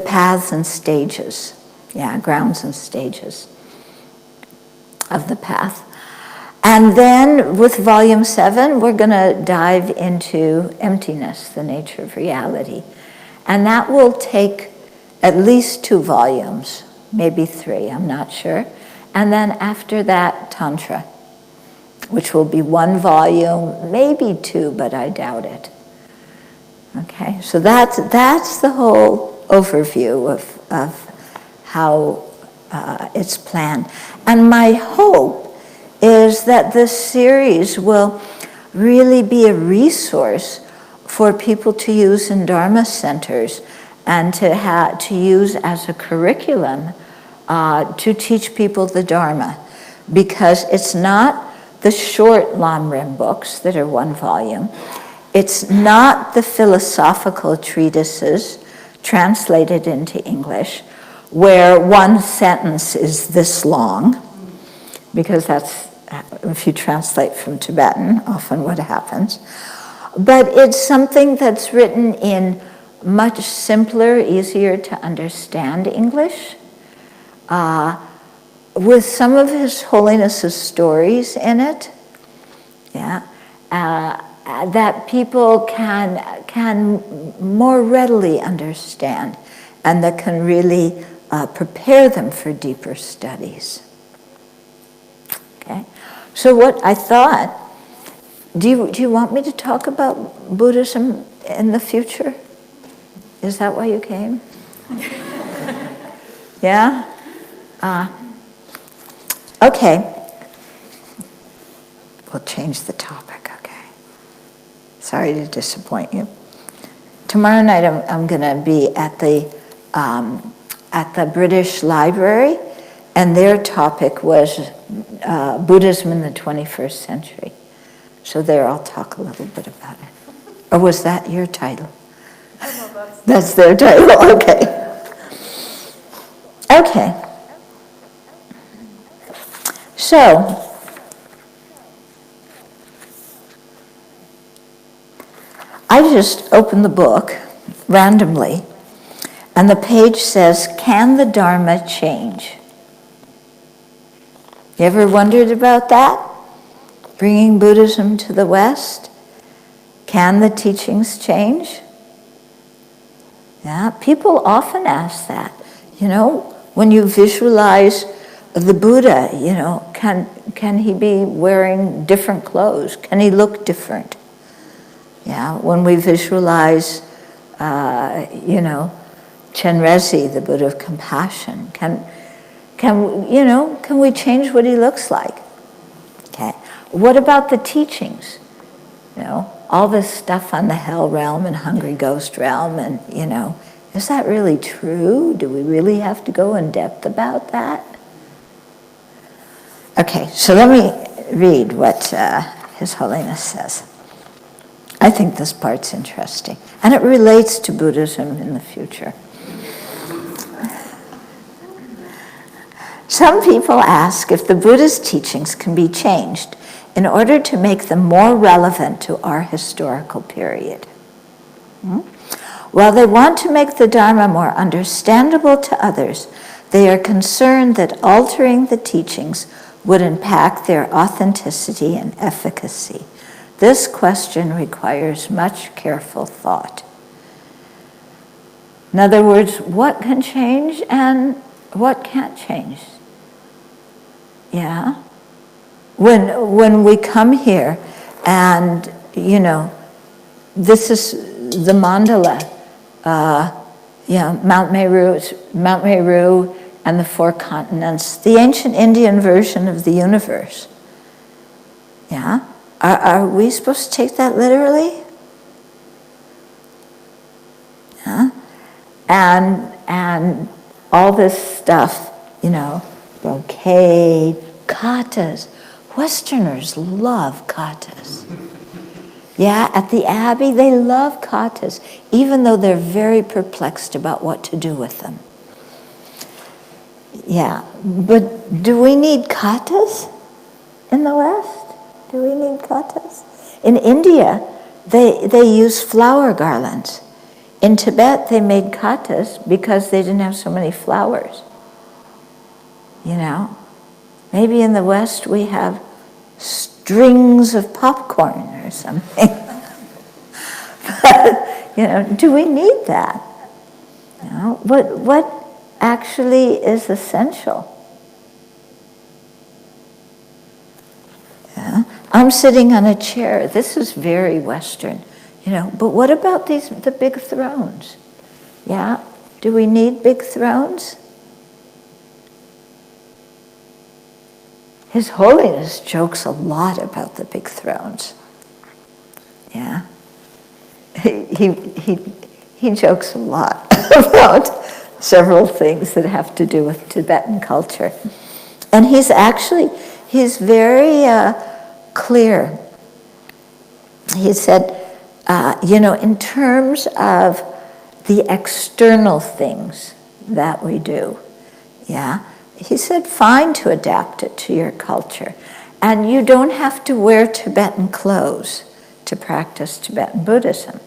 paths and stages, grounds and stages of the path. And then with volume 7, we're going to dive into emptiness, the nature of reality. And that will take at least 2 volumes, maybe 3, I'm not sure. And then after that, Tantra, which will be 1 volume, maybe 2, but I doubt it. Okay, so that's the whole overview of how it's planned. And my hope is that this series will really be a resource for people to use in Dharma centers and to use as a curriculum to teach people the Dharma, because it's not the short Lamrim books that are 1 volume. It's not the philosophical treatises translated into English where 1 sentence is this long, because that's, if you translate from Tibetan, often what happens. But it's something that's written in much simpler, easier to understand English, with some of His Holiness's stories in it, that people can more readily understand, and that can really prepare them for deeper studies. Okay, so what I thought, do you want me to talk about Buddhism in the future? Is that why you came? Yeah? Okay. We'll change the topic, okay. Sorry to disappoint you. Tomorrow night I'm going to be at the British Library, and their topic was Buddhism in the 21st century. So there I'll talk a little bit about it. Or was that your title? No, that's their title, okay. Okay. So, I just opened the book randomly, and the page says, "Can the Dharma change?" You ever wondered about that? Bringing Buddhism to the West? Can the teachings change? Yeah, people often ask that. when you visualize the Buddha, you know, can he be wearing different clothes? Can he look different? Yeah, when we visualize, you know, Chenrezig, the Buddha of compassion, can we change what he looks like? Okay. What about the teachings? You know, all this stuff on the hell realm and hungry ghost realm, and you know, is that really true? Do we really have to go in depth about that? Okay, so let me read what His Holiness says. I think this part's interesting, and it relates to Buddhism in the future. Some people ask if the Buddha's teachings can be changed in order to make them more relevant to our historical period. While they want to make the Dharma more understandable to others, they are concerned that altering the teachings would impact their authenticity and efficacy. This question requires much careful thought. In other words, what can change and what can't change? Yeah? When we come here and, you know, this is the mandala, Mount Meru and the 4 continents, the ancient Indian version of the universe. Yeah? Are we supposed to take that literally? Yeah? And all this stuff, you know, brocade, katas. Westerners love katas. Yeah, at the Abbey, they love katas, even though they're very perplexed about what to do with them. Yeah, but do we need katas in the West? Do we need katas? In India, they use flower garlands. In Tibet, they made katas because they didn't have so many flowers. You know, maybe in the West we have strings of popcorn or something. But, you know, do we need that? You know, what actually is essential? Yeah. I'm sitting on a chair. This is very Western, you know, but what about the big thrones? Yeah, do we need big thrones? His Holiness jokes a lot about the big thrones. Yeah. He jokes a lot about several things that have to do with Tibetan culture. And he's very clear. He said, you know, in terms of the external things that we do, yeah, he said, fine to adapt it to your culture. And you don't have to wear Tibetan clothes to practice Tibetan Buddhism.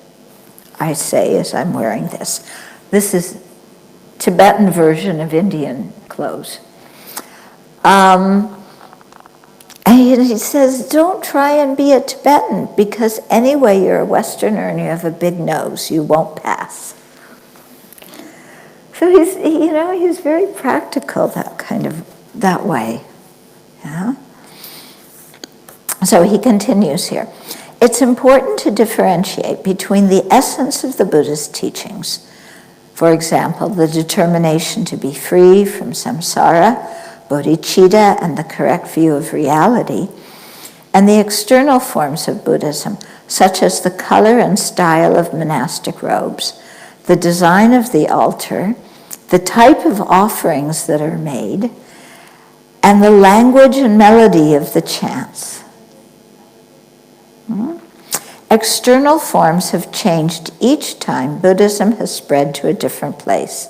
I say as I'm wearing this. This is Tibetan version of Indian clothes. And he says, don't try and be a Tibetan, because anyway you're a Westerner and you have a big nose, you won't pass. So he's very practical that way. Yeah? So he continues here. It's important to differentiate between the essence of the Buddha's teachings, for example, the determination to be free from samsara, bodhicitta, and the correct view of reality, and the external forms of Buddhism, such as the color and style of monastic robes, the design of the altar, the type of offerings that are made, and the language and melody of the chants. External forms have changed each time Buddhism has spread to a different place,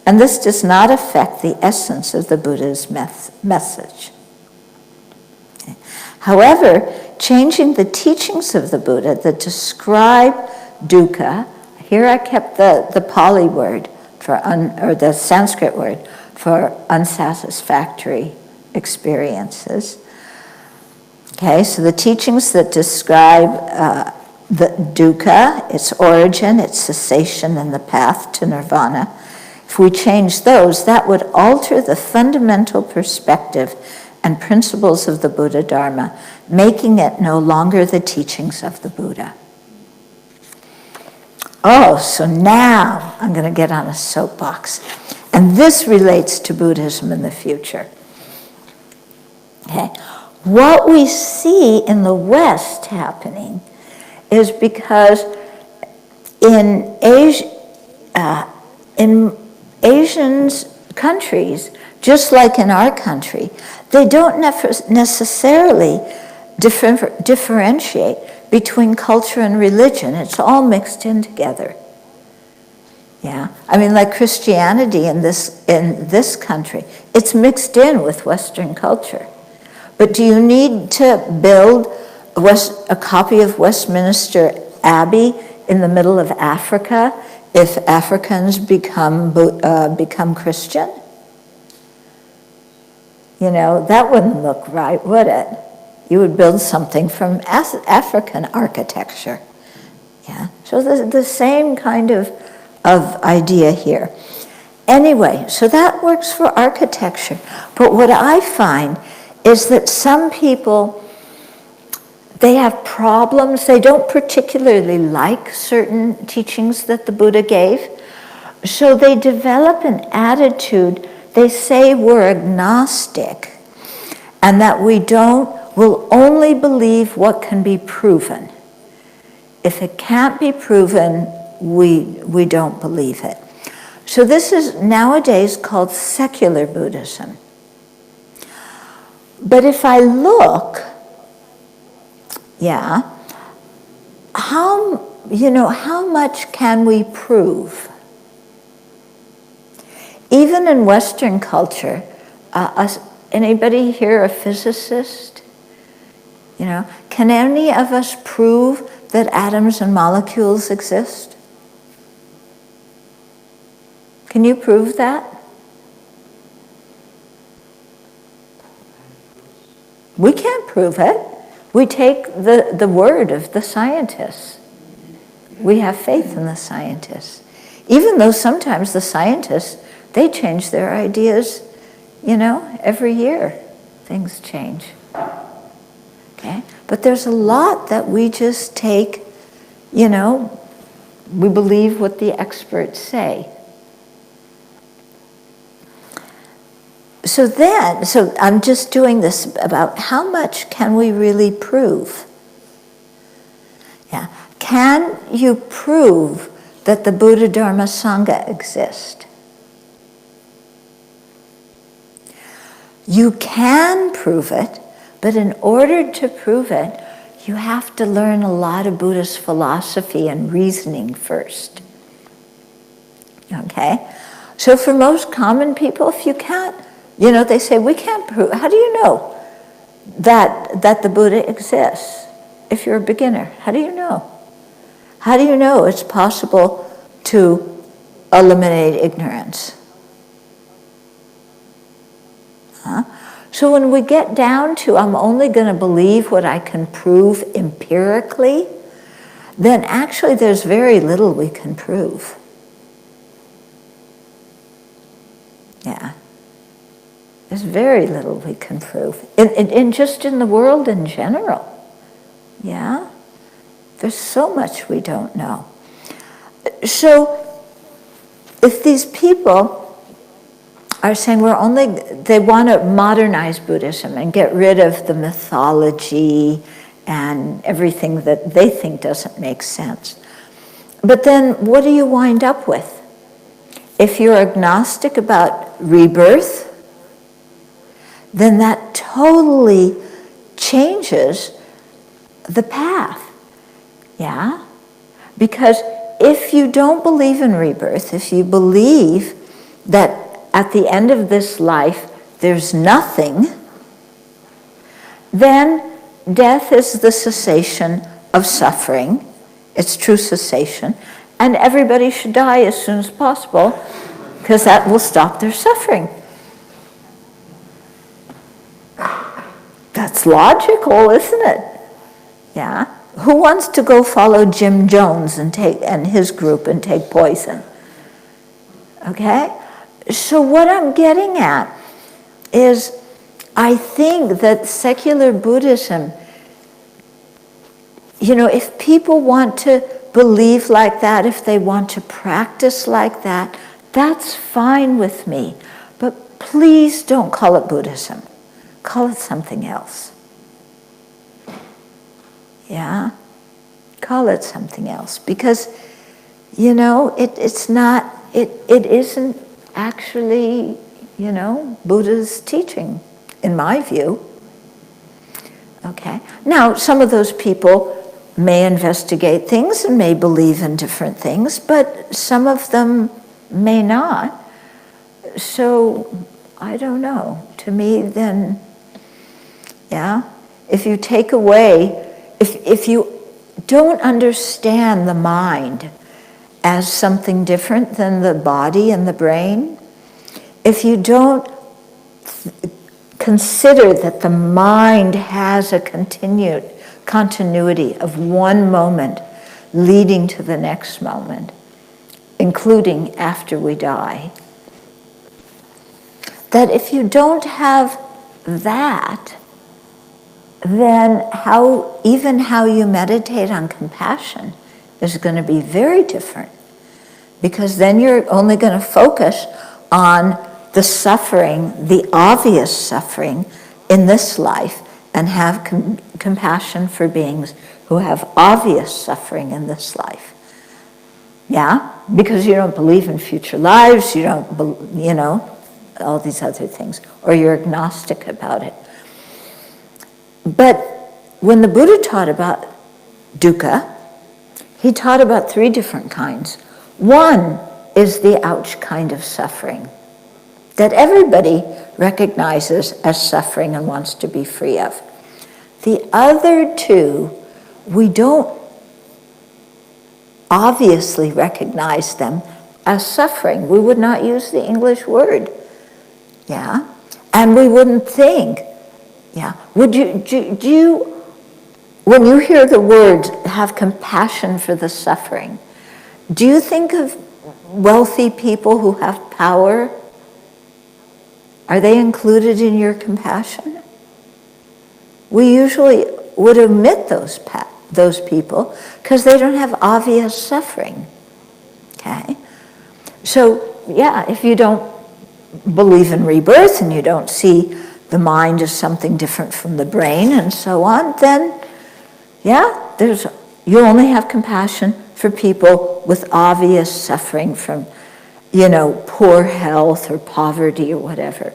and this does not affect the essence of the Buddha's message. However, changing the teachings of the Buddha that describe dukkha, here I kept the Pali word or the Sanskrit word for unsatisfactory experiences. Okay, so the teachings that describe the dukkha, its origin, its cessation, and the path to nirvana. if we change those, that would alter the fundamental perspective and principles of the Buddha Dharma, making it no longer the teachings of the Buddha. Oh, so now I'm going to get on a soapbox. And this relates to Buddhism in the future. Okay. What we see in the West happening is because in Asian countries, just like in our country, they don't necessarily differentiate between culture and religion. It's all mixed in together. Yeah, I mean, like Christianity in this country, it's mixed in with Western culture. But do you need to build a copy of Westminster Abbey in the middle of Africa if Africans become Christian? You know, that wouldn't look right, would it? You would build something from African architecture. Yeah, so the same kind of idea here. Anyway, so that works for architecture. But what I find is that some people, they have problems. They don't particularly like certain teachings that the Buddha gave. So they develop an attitude. They say we're agnostic and that we'll only believe what can be proven. If it can't be proven, we don't believe it. So this is nowadays called secular Buddhism. But if I look, how much can we prove? Even in Western culture, anybody here a physicist? You know, can any of us prove that atoms and molecules exist? Can you prove that? We can't prove it. We take the word of the scientists. We have faith in the scientists. Even though sometimes the scientists, they change their ideas, every year. Things change. Okay? But there's a lot that we just take, we believe what the experts say. So I'm just doing this about how much can we really prove? Yeah. Can you prove that the Buddha, Dharma, Sangha exist? You can prove it, but in order to prove it, you have to learn a lot of Buddhist philosophy and reasoning first. Okay? So for most common people, if you can't, they say, we can't prove. How do you know that the Buddha exists? If you're a beginner, how do you know? How do you know it's possible to eliminate ignorance? Huh? So when we get down to, I'm only going to believe what I can prove empirically, then actually there's very little we can prove. Yeah. There's very little we can prove. Just in the world in general. Yeah? There's so much we don't know. So if these people are saying they want to modernize Buddhism and get rid of the mythology and everything that they think doesn't make sense. But then what do you wind up with? If you're agnostic about rebirth, then that totally changes the path. Yeah? Because if you don't believe in rebirth, if you believe that at the end of this life there's nothing, then death is the cessation of suffering. It's true cessation. And everybody should die as soon as possible because that will stop their suffering. That's logical, isn't it? Yeah. Who wants to go follow Jim Jones and his group and take poison? Okay? So what I'm getting at is, I think that secular Buddhism, if people want to believe like that, if they want to practice like that, that's fine with me. But please don't call it Buddhism. Call it something else. Yeah? Call it something else. Because, it's not, it isn't actually, Buddha's teaching, in my view. Okay. Now, some of those people may investigate things and may believe in different things, but some of them may not. So, I don't know. To me, then, if you take away, if you don't understand the mind as something different than the body and the brain, if you don't consider that the mind has a continuity of one moment leading to the next moment, including after we die, that if you don't have that, then even how you meditate on compassion is going to be very different. Because then you're only going to focus on the suffering, the obvious suffering in this life, and have compassion for beings who have obvious suffering in this life. Yeah? Because you don't believe in future lives, you don't, all these other things, or you're agnostic about it. But when the Buddha taught about dukkha, he taught about 3 different kinds. One is the ouch kind of suffering that everybody recognizes as suffering and wants to be free of. The other 2, we don't obviously recognize them as suffering. We would not use the English word. Yeah? And we wouldn't think. Yeah. Would you, when you hear the words, have compassion for the suffering, do you think of wealthy people who have power? Are they included in your compassion? We usually would omit those people because they don't have obvious suffering. Okay? So, if you don't believe in rebirth and you don't see the mind as something different from the brain and so on, then, you only have compassion for people with obvious suffering from, poor health or poverty or whatever.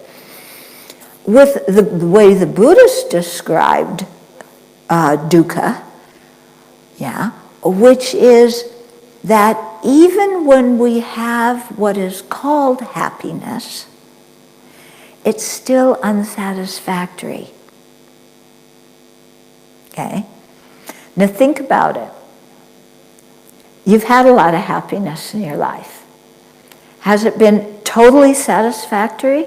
With the way the Buddhists described dukkha, which is that even when we have what is called happiness, it's still unsatisfactory. Okay? Now think about it. You've had a lot of happiness in your life. Has it been totally satisfactory?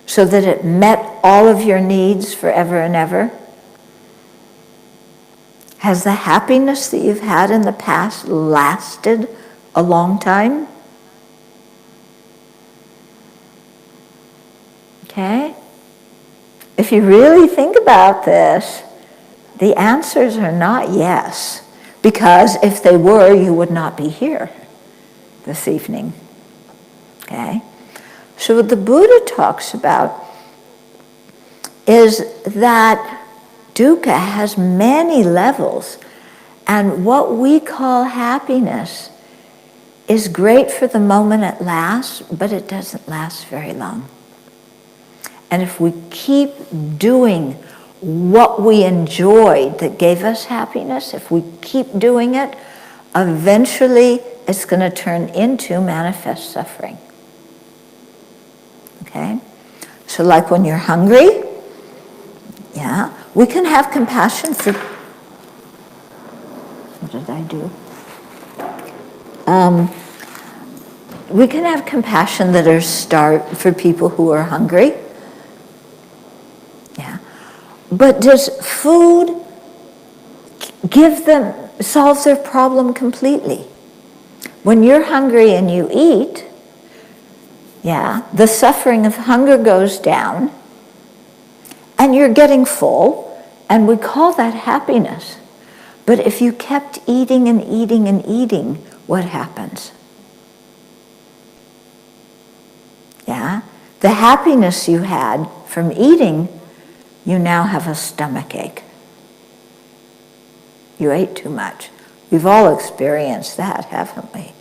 So that it met all of your needs forever and ever? Has the happiness that you've had in the past lasted a long time? Okay? If you really think about this, the answers are not yes. Because if they were, you would not be here this evening. Okay? So what the Buddha talks about is that dukkha has many levels, and what we call happiness is great for the moment it lasts, but it doesn't last very long. And if we keep doing what we enjoyed that gave us happiness, if we keep doing it, eventually it's going to turn into manifest suffering. Okay? So like when you're hungry, we can have compassion for... What did I do? We can have compassion that are for people who are hungry. Yeah. But does food solve their problem completely? When you're hungry and you eat, yeah, the suffering of hunger goes down, and you're getting full, and we call that happiness. But if you kept eating and eating and eating, what happens? Yeah, the happiness you had from eating, you now have a stomach ache. You ate too much. We've all experienced that, haven't we?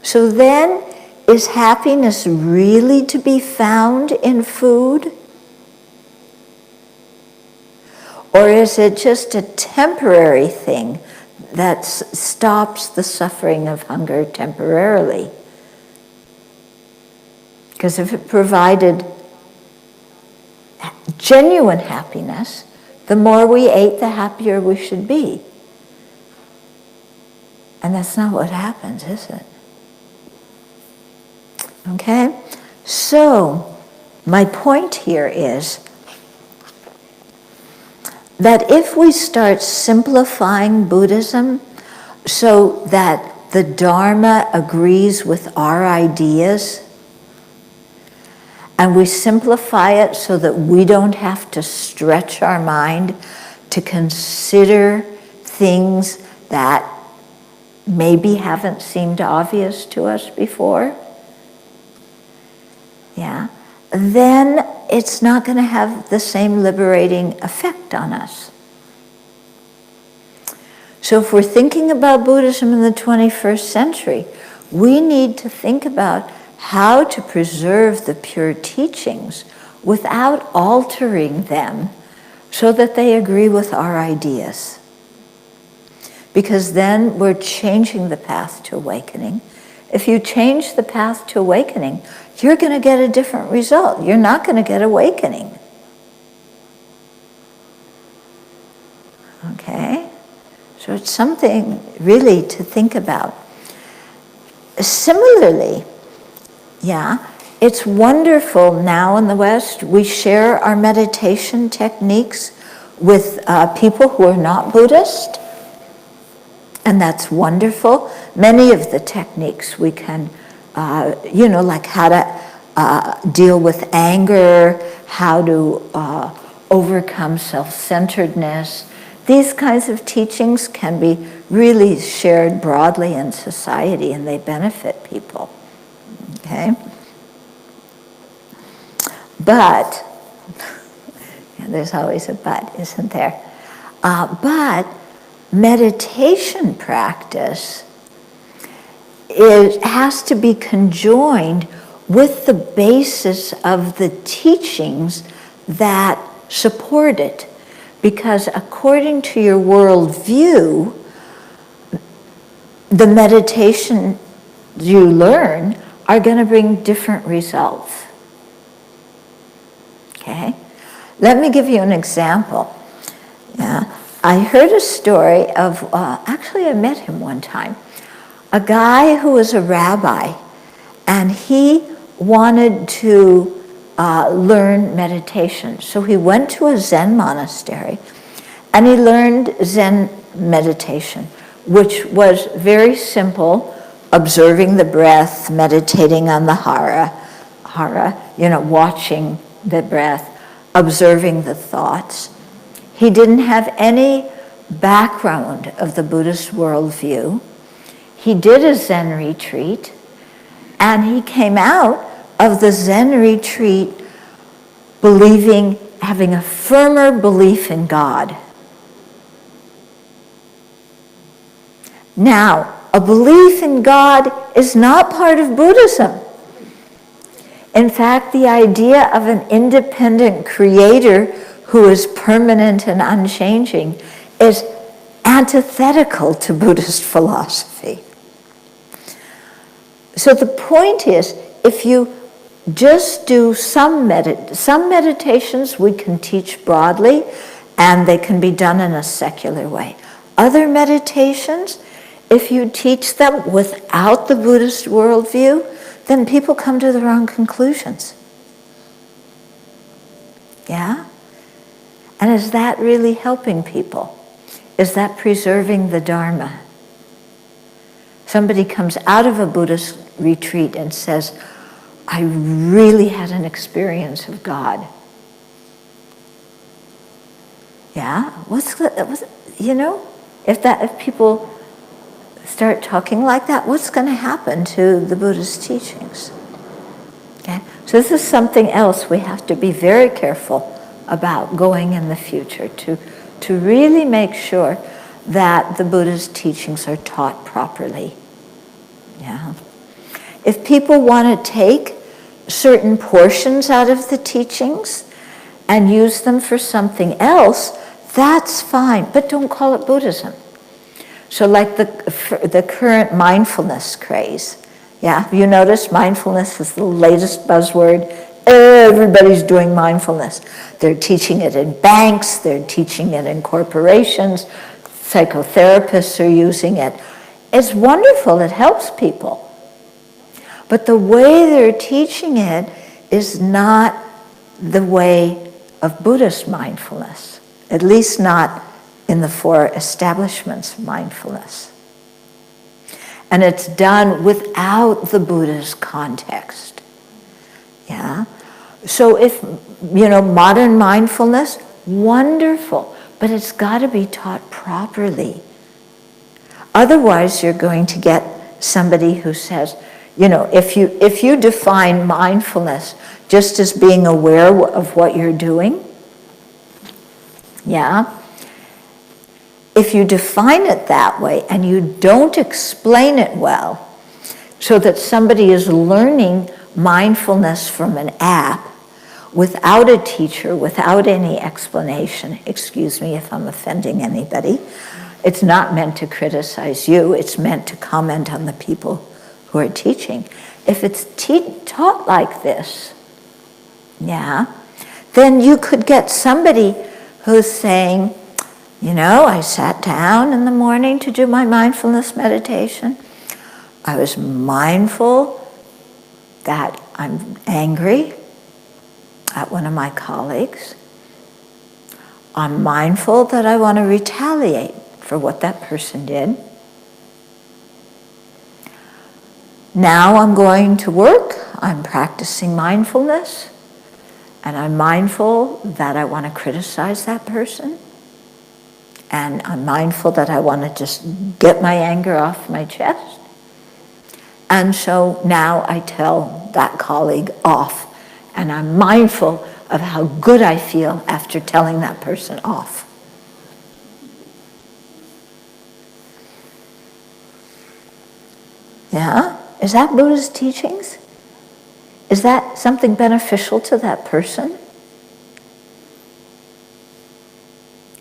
So then, is happiness really to be found in food? Or is it just a temporary thing that stops the suffering of hunger temporarily? Because if it provided genuine happiness, the more we ate, the happier we should be. And that's not what happens, is it? Okay? So, my point here is that if we start simplifying Buddhism so that the Dharma agrees with our ideas, and we simplify it so that we don't have to stretch our mind to consider things that maybe haven't seemed obvious to us before, yeah, then it's not going to have the same liberating effect on us. So if we're thinking about Buddhism in the 21st century, we need to think about how to preserve the pure teachings without altering them so that they agree with our ideas. Because then we're changing the path to awakening. If you change the path to awakening, you're going to get a different result. You're not going to get awakening. Okay? So it's something really to think about. Similarly, yeah, it's wonderful now in the West. We share our meditation techniques with people who are not Buddhist, and that's wonderful. Many of the techniques we can, like how to deal with anger, how to overcome self-centeredness. These kinds of teachings can be really shared broadly in society, and they benefit people. Okay? But, there's always a but, isn't there? But meditation practice has to be conjoined with the basis of the teachings that support it. Because according to your worldview, the meditation you learn are going to bring different results. Okay? Let me give you an example. Yeah. I heard a story of, actually I met him one time, a guy who was a rabbi, and he wanted to learn meditation. So he went to a Zen monastery, and he learned Zen meditation, which was very simple, observing the breath, meditating on the hara, watching the breath, observing the thoughts. He didn't have any background of the Buddhist worldview. He did a Zen retreat, and he came out of the Zen retreat having a firmer belief in God. Now, a belief in God is not part of Buddhism. In fact, the idea of an independent creator who is permanent and unchanging is antithetical to Buddhist philosophy. So the point is, if you just do some meditations we can teach broadly, and they can be done in a secular way. Other meditations, if you teach them without the Buddhist worldview, then people come to the wrong conclusions. Yeah? And is that really helping people? Is that preserving the Dharma? somebody comes out of a Buddhist retreat and says, I really had an experience of God. Yeah, if people start talking like that, what's going to happen to the Buddhist teachings? Okay, so this is something else we have to be very careful about going in the future, to really make sure that the Buddha's teachings are taught properly. Yeah. If people want to take certain portions out of the teachings and use them for something else, that's fine, but don't call it Buddhism. So like the current mindfulness craze. Yeah, have you noticed mindfulness is the latest buzzword? Everybody's doing mindfulness. They're teaching it in banks, they're teaching it in corporations, psychotherapists are using it. It's wonderful, it helps people. But the way they're teaching it is not the way of Buddhist mindfulness, at least not in the four establishments of mindfulness. And it's done without the Buddha's context. Yeah? So if, modern mindfulness, wonderful, but it's got to be taught properly. Otherwise, you're going to get somebody who says, if you define mindfulness just as being aware of what you're doing, yeah, if you define it that way and you don't explain it well, so that somebody is learning mindfulness from an app without a teacher, without any explanation, excuse me if I'm offending anybody, it's not meant to criticize you, it's meant to comment on the people who are teaching. If it's taught like this, yeah, then you could get somebody who's saying, I sat down in the morning to do my mindfulness meditation. I was mindful that I'm angry at one of my colleagues. I'm mindful that I want to retaliate for what that person did. Now I'm going to work, I'm practicing mindfulness, and I'm mindful that I want to criticize that person. And I'm mindful that I want to just get my anger off my chest. And so now I tell that colleague off, and I'm mindful of how good I feel after telling that person off. Yeah? Is that Buddha's teachings? Is that something beneficial to that person?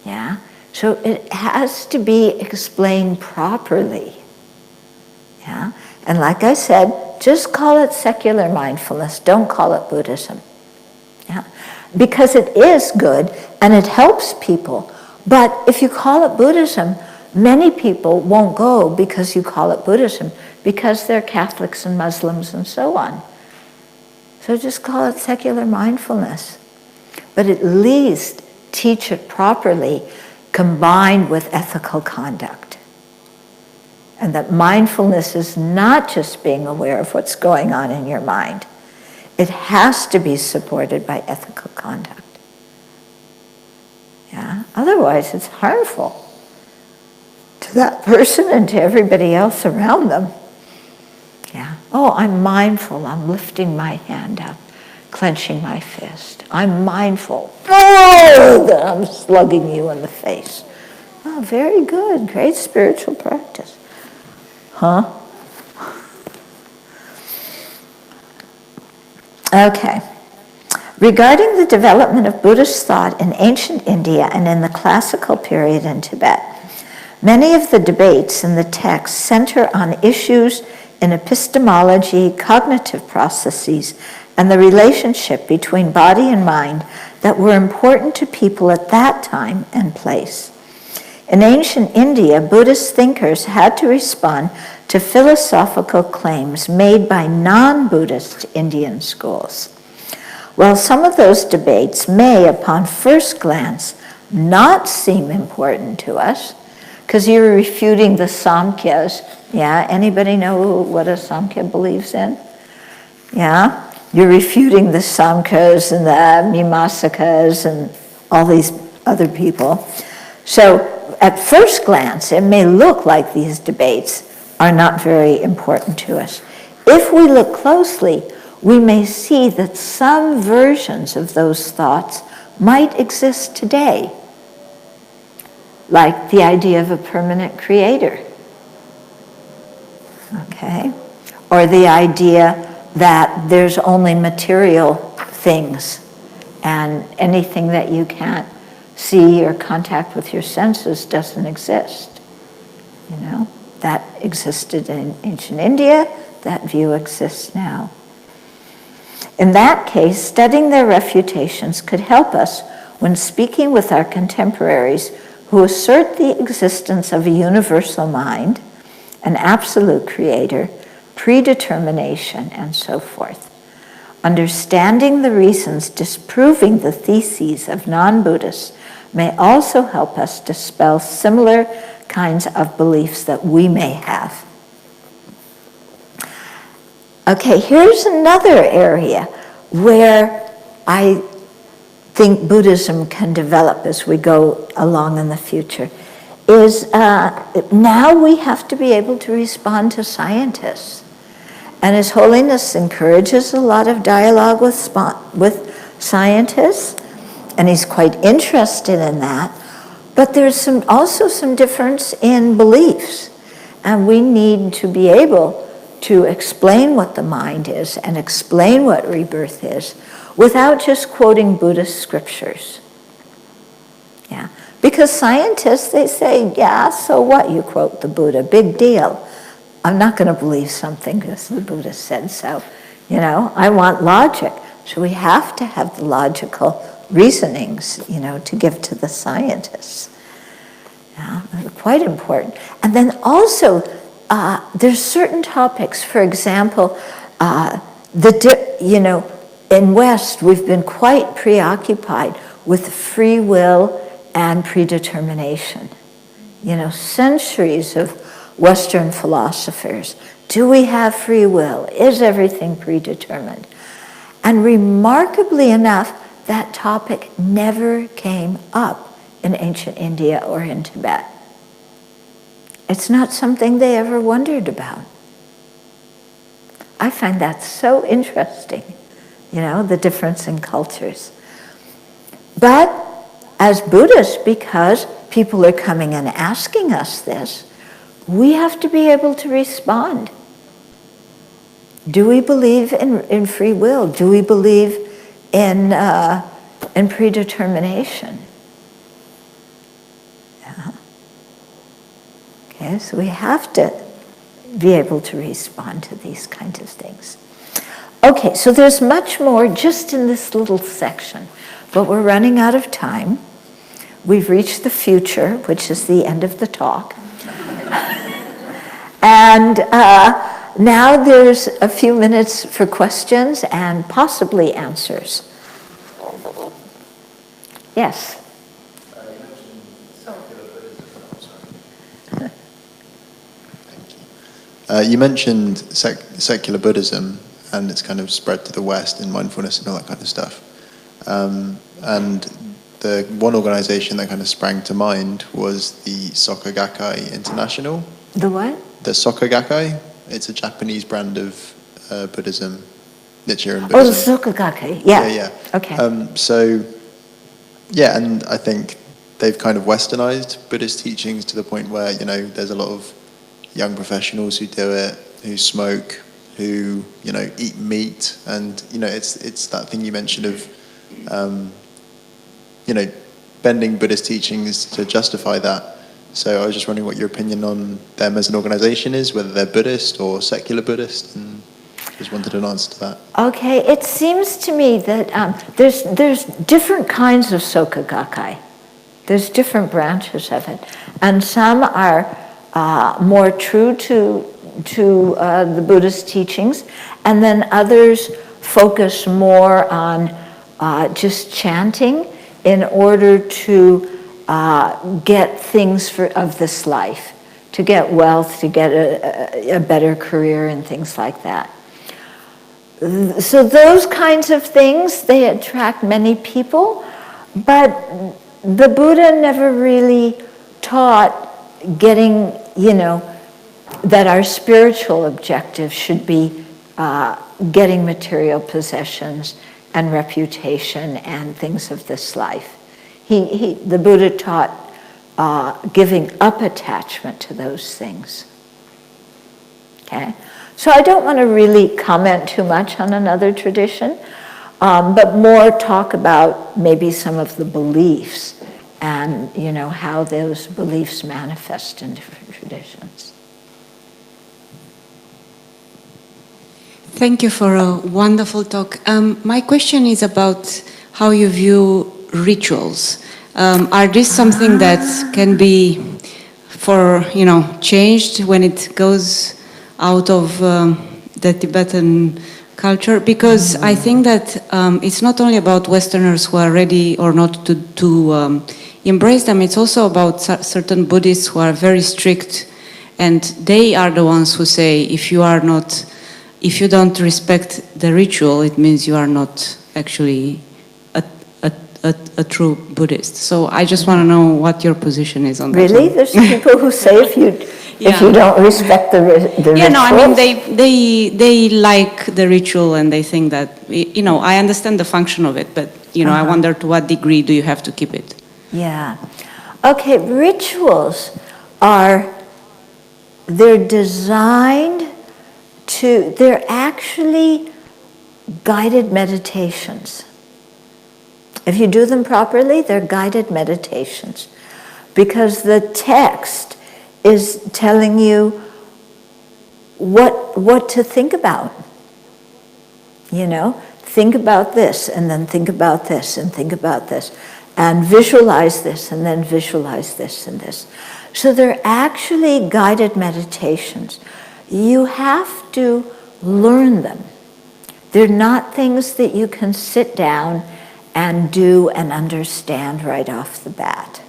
Yeah? So it has to be explained properly. Yeah? And like I said, just call it secular mindfulness. Don't call it Buddhism. Yeah? Because it is good and it helps people. But if you call it Buddhism, many people won't go because you call it Buddhism, because they're Catholics and Muslims and so on. So just call it secular mindfulness. But at least teach it properly, combined with ethical conduct. And that mindfulness is not just being aware of what's going on in your mind. It has to be supported by ethical conduct. Yeah? Otherwise, it's harmful to that person and to everybody else around them. Yeah. Oh, I'm mindful. I'm lifting my hand up, clenching my fist. I'm mindful. Oh, that I'm slugging you in the face. Oh, very good. Great spiritual practice. Huh? Okay. Regarding the development of Buddhist thought in ancient India and in the classical period in Tibet, many of the debates in the text center on issues in epistemology, cognitive processes, and the relationship between body and mind that were important to people at that time and place. In ancient India, Buddhist thinkers had to respond to philosophical claims made by non-Buddhist Indian schools. While some of those debates may, upon first glance, not seem important to us, because you're refuting the Samkhyas. Yeah, anybody know what a Samkhya believes in? Yeah, you're refuting the Samkhas and the Mimamsakas and all these other people. So at first glance, it may look like these debates are not very important to us. If we look closely, we may see that some versions of those thoughts might exist today, like the idea of a permanent creator, okay? Or the idea that there's only material things and anything that you can't see or contact with your senses doesn't exist. You know, that existed in ancient India, that view exists now. In that case, studying their refutations could help us when speaking with our contemporaries who assert the existence of a universal mind, an absolute creator, predetermination, and so forth. Understanding the reasons disproving the theses of non-Buddhists may also help us dispel similar kinds of beliefs that we may have. Okay, here's another area where I think Buddhism can develop as we go along in the future, is now we have to be able to respond to scientists. And His Holiness encourages a lot of dialogue with scientists, and he's quite interested in that. But there's also some difference in beliefs, and we need to be able to explain what the mind is and explain what rebirth is without just quoting Buddhist scriptures. Yeah, because scientists, they say, yeah, so what, you quote the Buddha, big deal. I'm not going to believe something because the Buddha said so. You know, I want logic. So we have to have the logical reasonings, you know, to give to the scientists. Yeah, quite important. And then also, there's certain topics, for example, in West, we've been quite preoccupied with free will and predetermination. You know, centuries of Western philosophers. Do we have free will? Is everything predetermined? And remarkably enough, that topic never came up in ancient India or in Tibet. It's not something they ever wondered about. I find that so interesting, you know, the difference in cultures. But as Buddhists, because people are coming and asking us this, we have to be able to respond. Do we believe in free will? Do we believe in predetermination? Yeah. Okay, so we have to be able to respond to these kinds of things. Okay, so there's much more just in this little section, but we're running out of time. We've reached the future, which is the end of the talk. And now there's a few minutes for questions and possibly answers. Yes? You mentioned secular Buddhism, and it's kind of spread to the West in mindfulness and all that kind of stuff. And the one organization that kind of sprang to mind was the Soka Gakkai International. The what? The Soka Gakkai. It's a Japanese brand of Buddhism, Nichiren Buddhism. Oh, the Soka Gakkai, yeah. Yeah. Okay. And I think they've kind of westernized Buddhist teachings to the point where, you know, there's a lot of young professionals who do it, who smoke, who, you know, eat meat, and, you know, it's that thing you mentioned of, you know, bending Buddhist teachings to justify that. So I was just wondering what your opinion on them as an organization is, whether they're Buddhist or secular Buddhist, and just wanted an answer to that. Okay, it seems to me that there's different kinds of Soka Gakkai. There's different branches of it, and some are more true to the Buddhist teachings, and then others focus more on just chanting in order to get things of this life, to get wealth, to get a better career and things like that. So those kinds of things, they attract many people, but the Buddha never really taught getting, that our spiritual objective should be getting material possessions and reputation and things of this life. The Buddha taught giving up attachment to those things. Okay? So I don't want to really comment too much on another tradition, but more talk about maybe some of the beliefs and, how those beliefs manifest in different traditions. Thank you for a wonderful talk. My question is about how you view rituals. Are these something that can be changed when it goes out of the Tibetan culture? Because I think that it's not only about Westerners who are ready or not to embrace them, it's also about certain Buddhists who are very strict, and they are the ones who say, if you don't respect the ritual, it means you are not actually a true Buddhist. So I just want to know what your position is on that. Really? There's people who say if you don't respect the ritual? Yeah, no, I mean, they like the ritual and they think that, I understand the function of it, but, I wonder to what degree do you have to keep it? Yeah. Okay, rituals they're designed they're actually guided meditations. If you do them properly, they're guided meditations, because the text is telling you what to think about. Think about this, and then think about this, and think about this, and visualize this, and then visualize this and this. So they're actually guided meditations. You have to learn them. They're not things that you can sit down and do and understand right off the bat.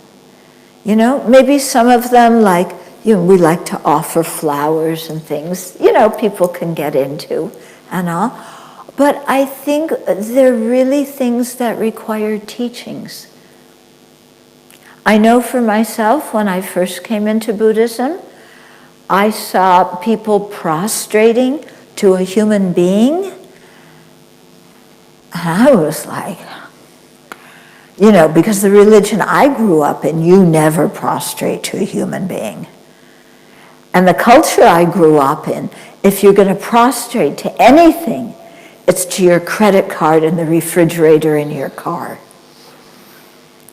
Maybe some of them, like, we like to offer flowers and things, people can get into and all. But I think they're really things that require teachings. I know for myself, when I first came into Buddhism, I saw people prostrating to a human being, and I was like, because the religion I grew up in, you never prostrate to a human being. And the culture I grew up in, if you're going to prostrate to anything, it's to your credit card and the refrigerator in your car.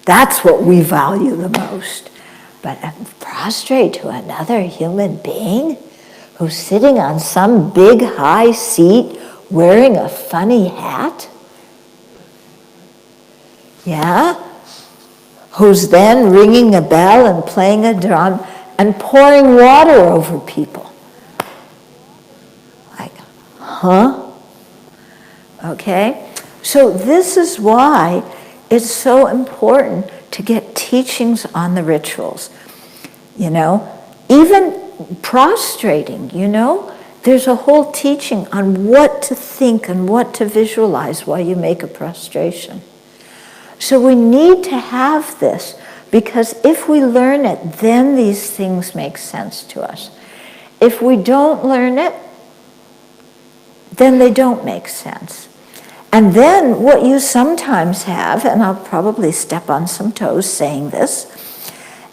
That's what we value the most. But prostrate to another human being who's sitting on some big high seat wearing a funny hat? Yeah? Who's then ringing a bell and playing a drum and pouring water over people. Like, huh? Okay? So this is why it's so important to get teachings on the rituals. Even prostrating, there's a whole teaching on what to think and what to visualize while you make a prostration. So we need to have this, because if we learn it, then these things make sense to us. If we don't learn it, then they don't make sense. And then what you sometimes have, and I'll probably step on some toes saying this,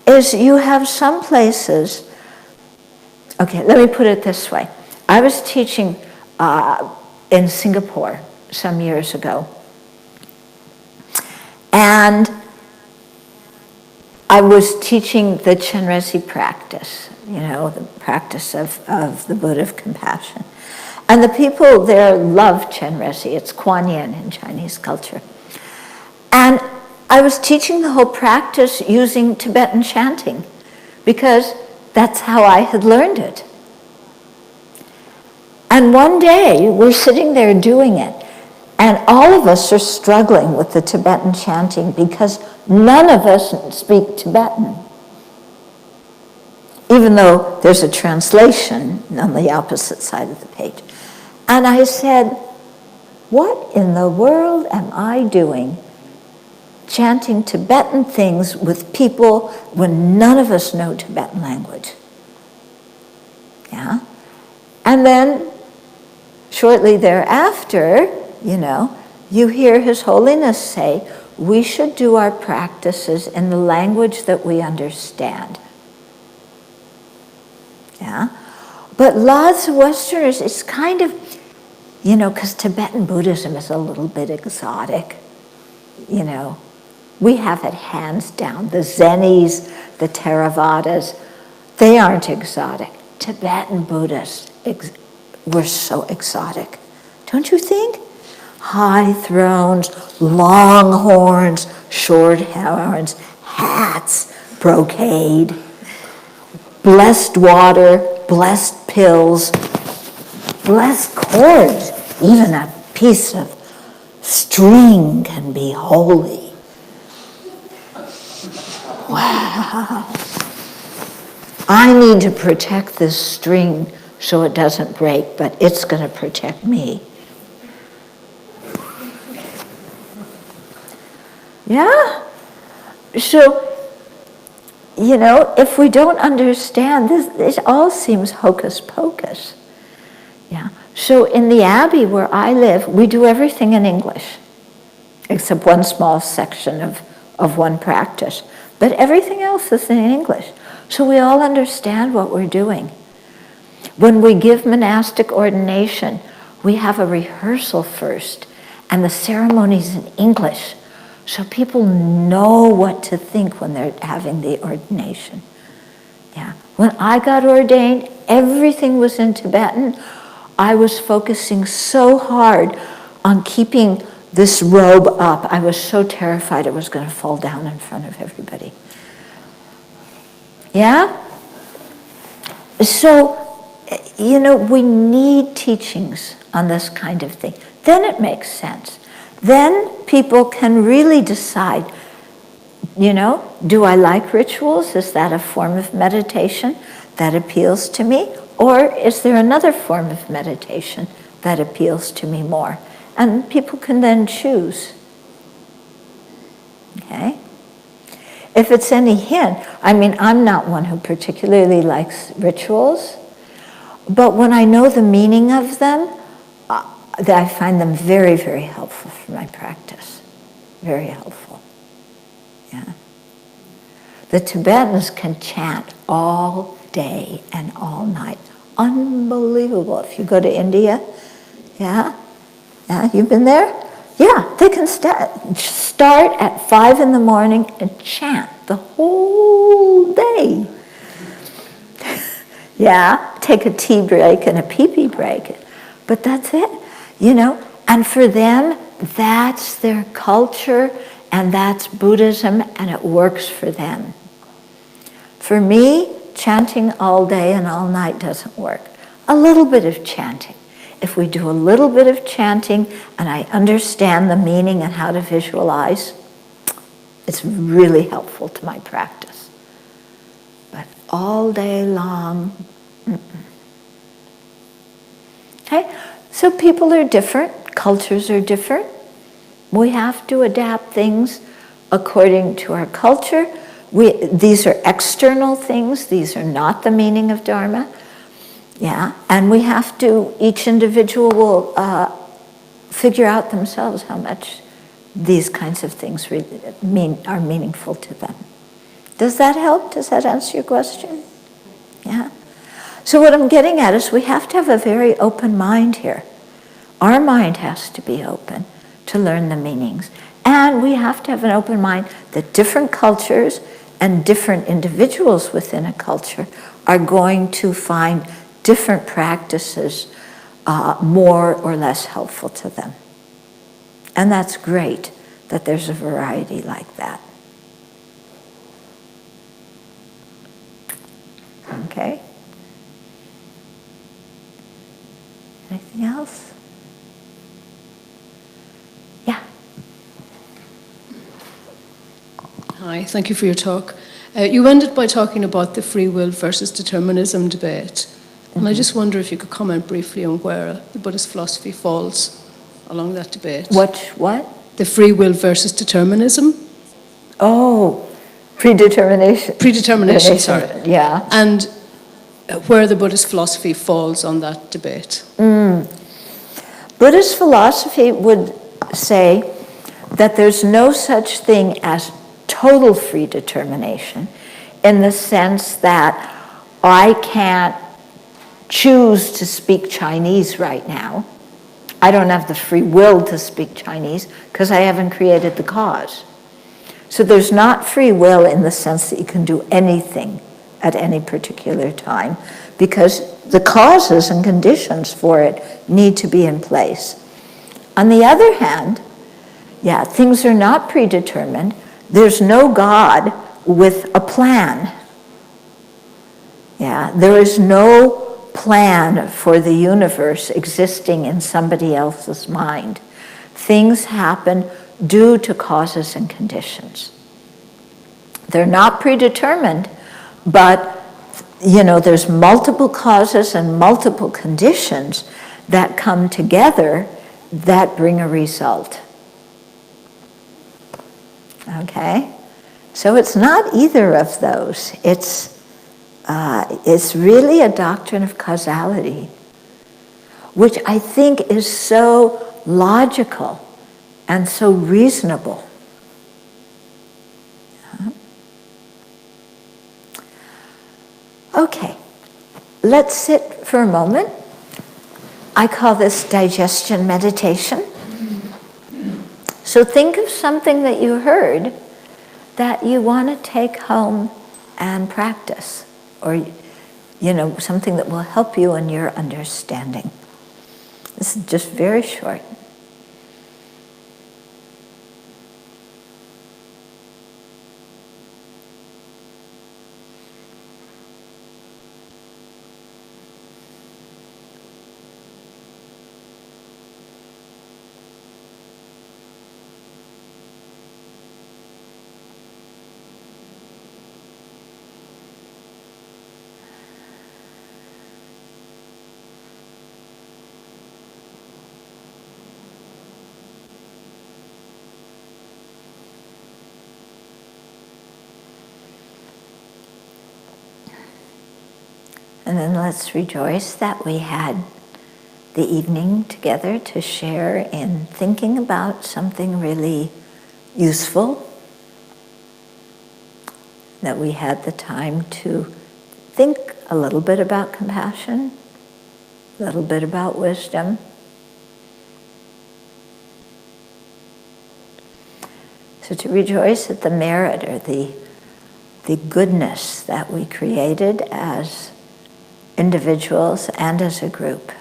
is you have some places, okay, let me put it this way. I was teaching in Singapore some years ago, and I was teaching the Chenrezig practice, the practice of the Buddha of compassion. And the people there love Chenrezig. It's Kuan Yin in Chinese culture. And I was teaching the whole practice using Tibetan chanting, because that's how I had learned it. And one day, we're sitting there doing it, And all of us are struggling with the Tibetan chanting because none of us speak Tibetan. Even though there's a translation on the opposite side of the page. And I said, what in the world am I doing chanting Tibetan things with people when none of us know Tibetan language? Yeah? And then shortly thereafter, you hear His Holiness say, we should do our practices in the language that we understand. Yeah? But lots of Westerners, it's kind of, because Tibetan Buddhism is a little bit exotic. We have it hands down. The Zenis, the Theravadas, they aren't exotic. Tibetan Buddhists, we're so exotic. Don't you think? High thrones, long horns, short horns, hats, brocade, blessed water, blessed pills, blessed cords. Even a piece of string can be holy. Wow. I need to protect this string so it doesn't break, but it's going to protect me. Yeah? So, if we don't understand, this all seems hocus pocus. Yeah. So in the Abbey where I live, we do everything in English, except one small section of one practice. But everything else is in English. So we all understand what we're doing. When we give monastic ordination, we have a rehearsal first, and the ceremony's in English. So people know what to think when they're having the ordination. Yeah. When I got ordained, everything was in Tibetan. I was focusing so hard on keeping this robe up. I was so terrified it was going to fall down in front of everybody. Yeah? So, we need teachings on this kind of thing. Then it makes sense. Then people can really decide, do I like rituals? Is that a form of meditation that appeals to me? Or is there another form of meditation that appeals to me more? And people can then choose. Okay? If it's any hint, I'm not one who particularly likes rituals, but when I know the meaning of them, I find them very, very helpful for my practice. Very helpful. Yeah. The Tibetans can chant all day and all night. Unbelievable. If you go to India, yeah, you've been there? Yeah, they can start at 5 in the morning and chant the whole day. Yeah, take a tea break and a pee-pee break. But that's it, And for them, that's their culture and that's Buddhism and it works for them. For me, chanting all day and all night doesn't work. A little bit of chanting. If we do a little bit of chanting and I understand the meaning and how to visualize, it's really helpful to my practice. But all day long, Okay? So people are different, cultures are different. We have to adapt things according to our culture. These are external things, these are not the meaning of Dharma. Yeah, and we have to, each individual will figure out themselves how much these kinds of things are meaningful to them. Does that help? Does that answer your question? Yeah. So what I'm getting at is we have to have a very open mind here. Our mind has to be open to learn the meanings. And we have to have an open mind that different cultures and different individuals within a culture are going to find different practices more or less helpful to them. And that's great that there's a variety like that. Okay? Anything else? Hi, thank you for your talk. You ended by talking about the free will versus determinism debate. And I just wonder if you could comment briefly on where the Buddhist philosophy falls along that debate. What? The free will versus determinism. Oh, predetermination. Predetermination, sorry. Yeah. And where the Buddhist philosophy falls on that debate. Buddhist philosophy would say that there's no such thing as total free determination, in the sense that I can't choose to speak Chinese right now. I don't have the free will to speak Chinese because I haven't created the cause. So there's not free will in the sense that you can do anything at any particular time, because the causes and conditions for it need to be in place. On the other hand, yeah, things are not predetermined. There's no God with a plan. Yeah, there is no plan for the universe existing in somebody else's mind. Things happen due to causes and conditions. They're not predetermined, but there's multiple causes and multiple conditions that come together that bring a result. Okay? So it's not either of those. It's really a doctrine of causality, which I think is so logical and so reasonable. Okay, let's sit for a moment. I call this digestion meditation. So think of something that you heard that you want to take home and practice, or something that will help you in your understanding. This is just very short. And then let's rejoice that we had the evening together to share in thinking about something really useful, that we had the time to think a little bit about compassion, a little bit about wisdom. So to rejoice at the merit or the goodness that we created as individuals and as a group.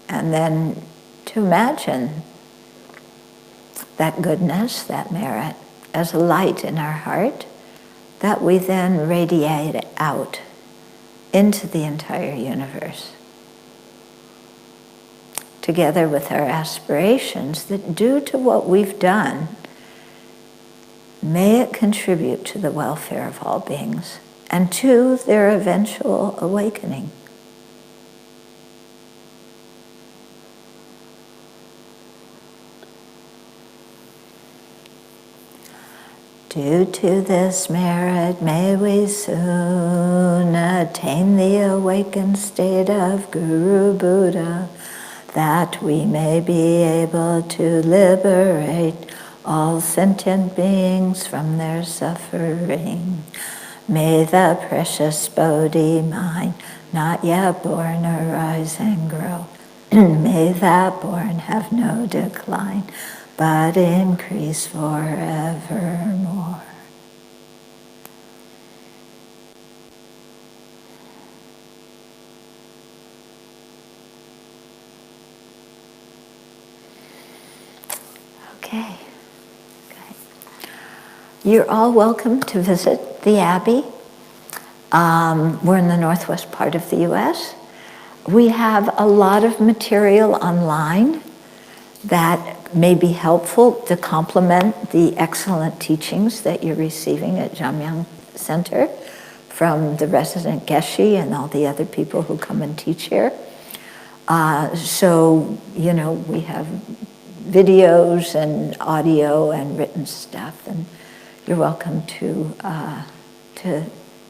And then to imagine that goodness, that merit, as a light in our heart that we then radiate out into the entire universe, together with our aspirations that, due to what we've done, may it contribute to the welfare of all beings and to their eventual awakening. Due to this merit, may we soon attain the awakened state of Guru Buddha, that we may be able to liberate all sentient beings from their suffering. May the precious Bodhi mind, not yet born, arise and grow. May that born have no decline, but increase forevermore. Okay. You're all welcome to visit the Abbey. We're in the northwest part of the US. We have a lot of material online that may be helpful to complement the excellent teachings that you're receiving at Jamyang Center from the resident Geshe and all the other people who come and teach here. So, you know, we have videos and audio and written stuff, and you're welcome to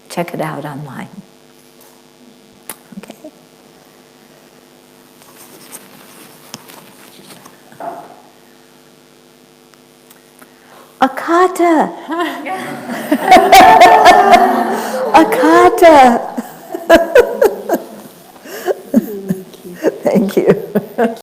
check it out online. Okay. Akata! Akata! Thank you.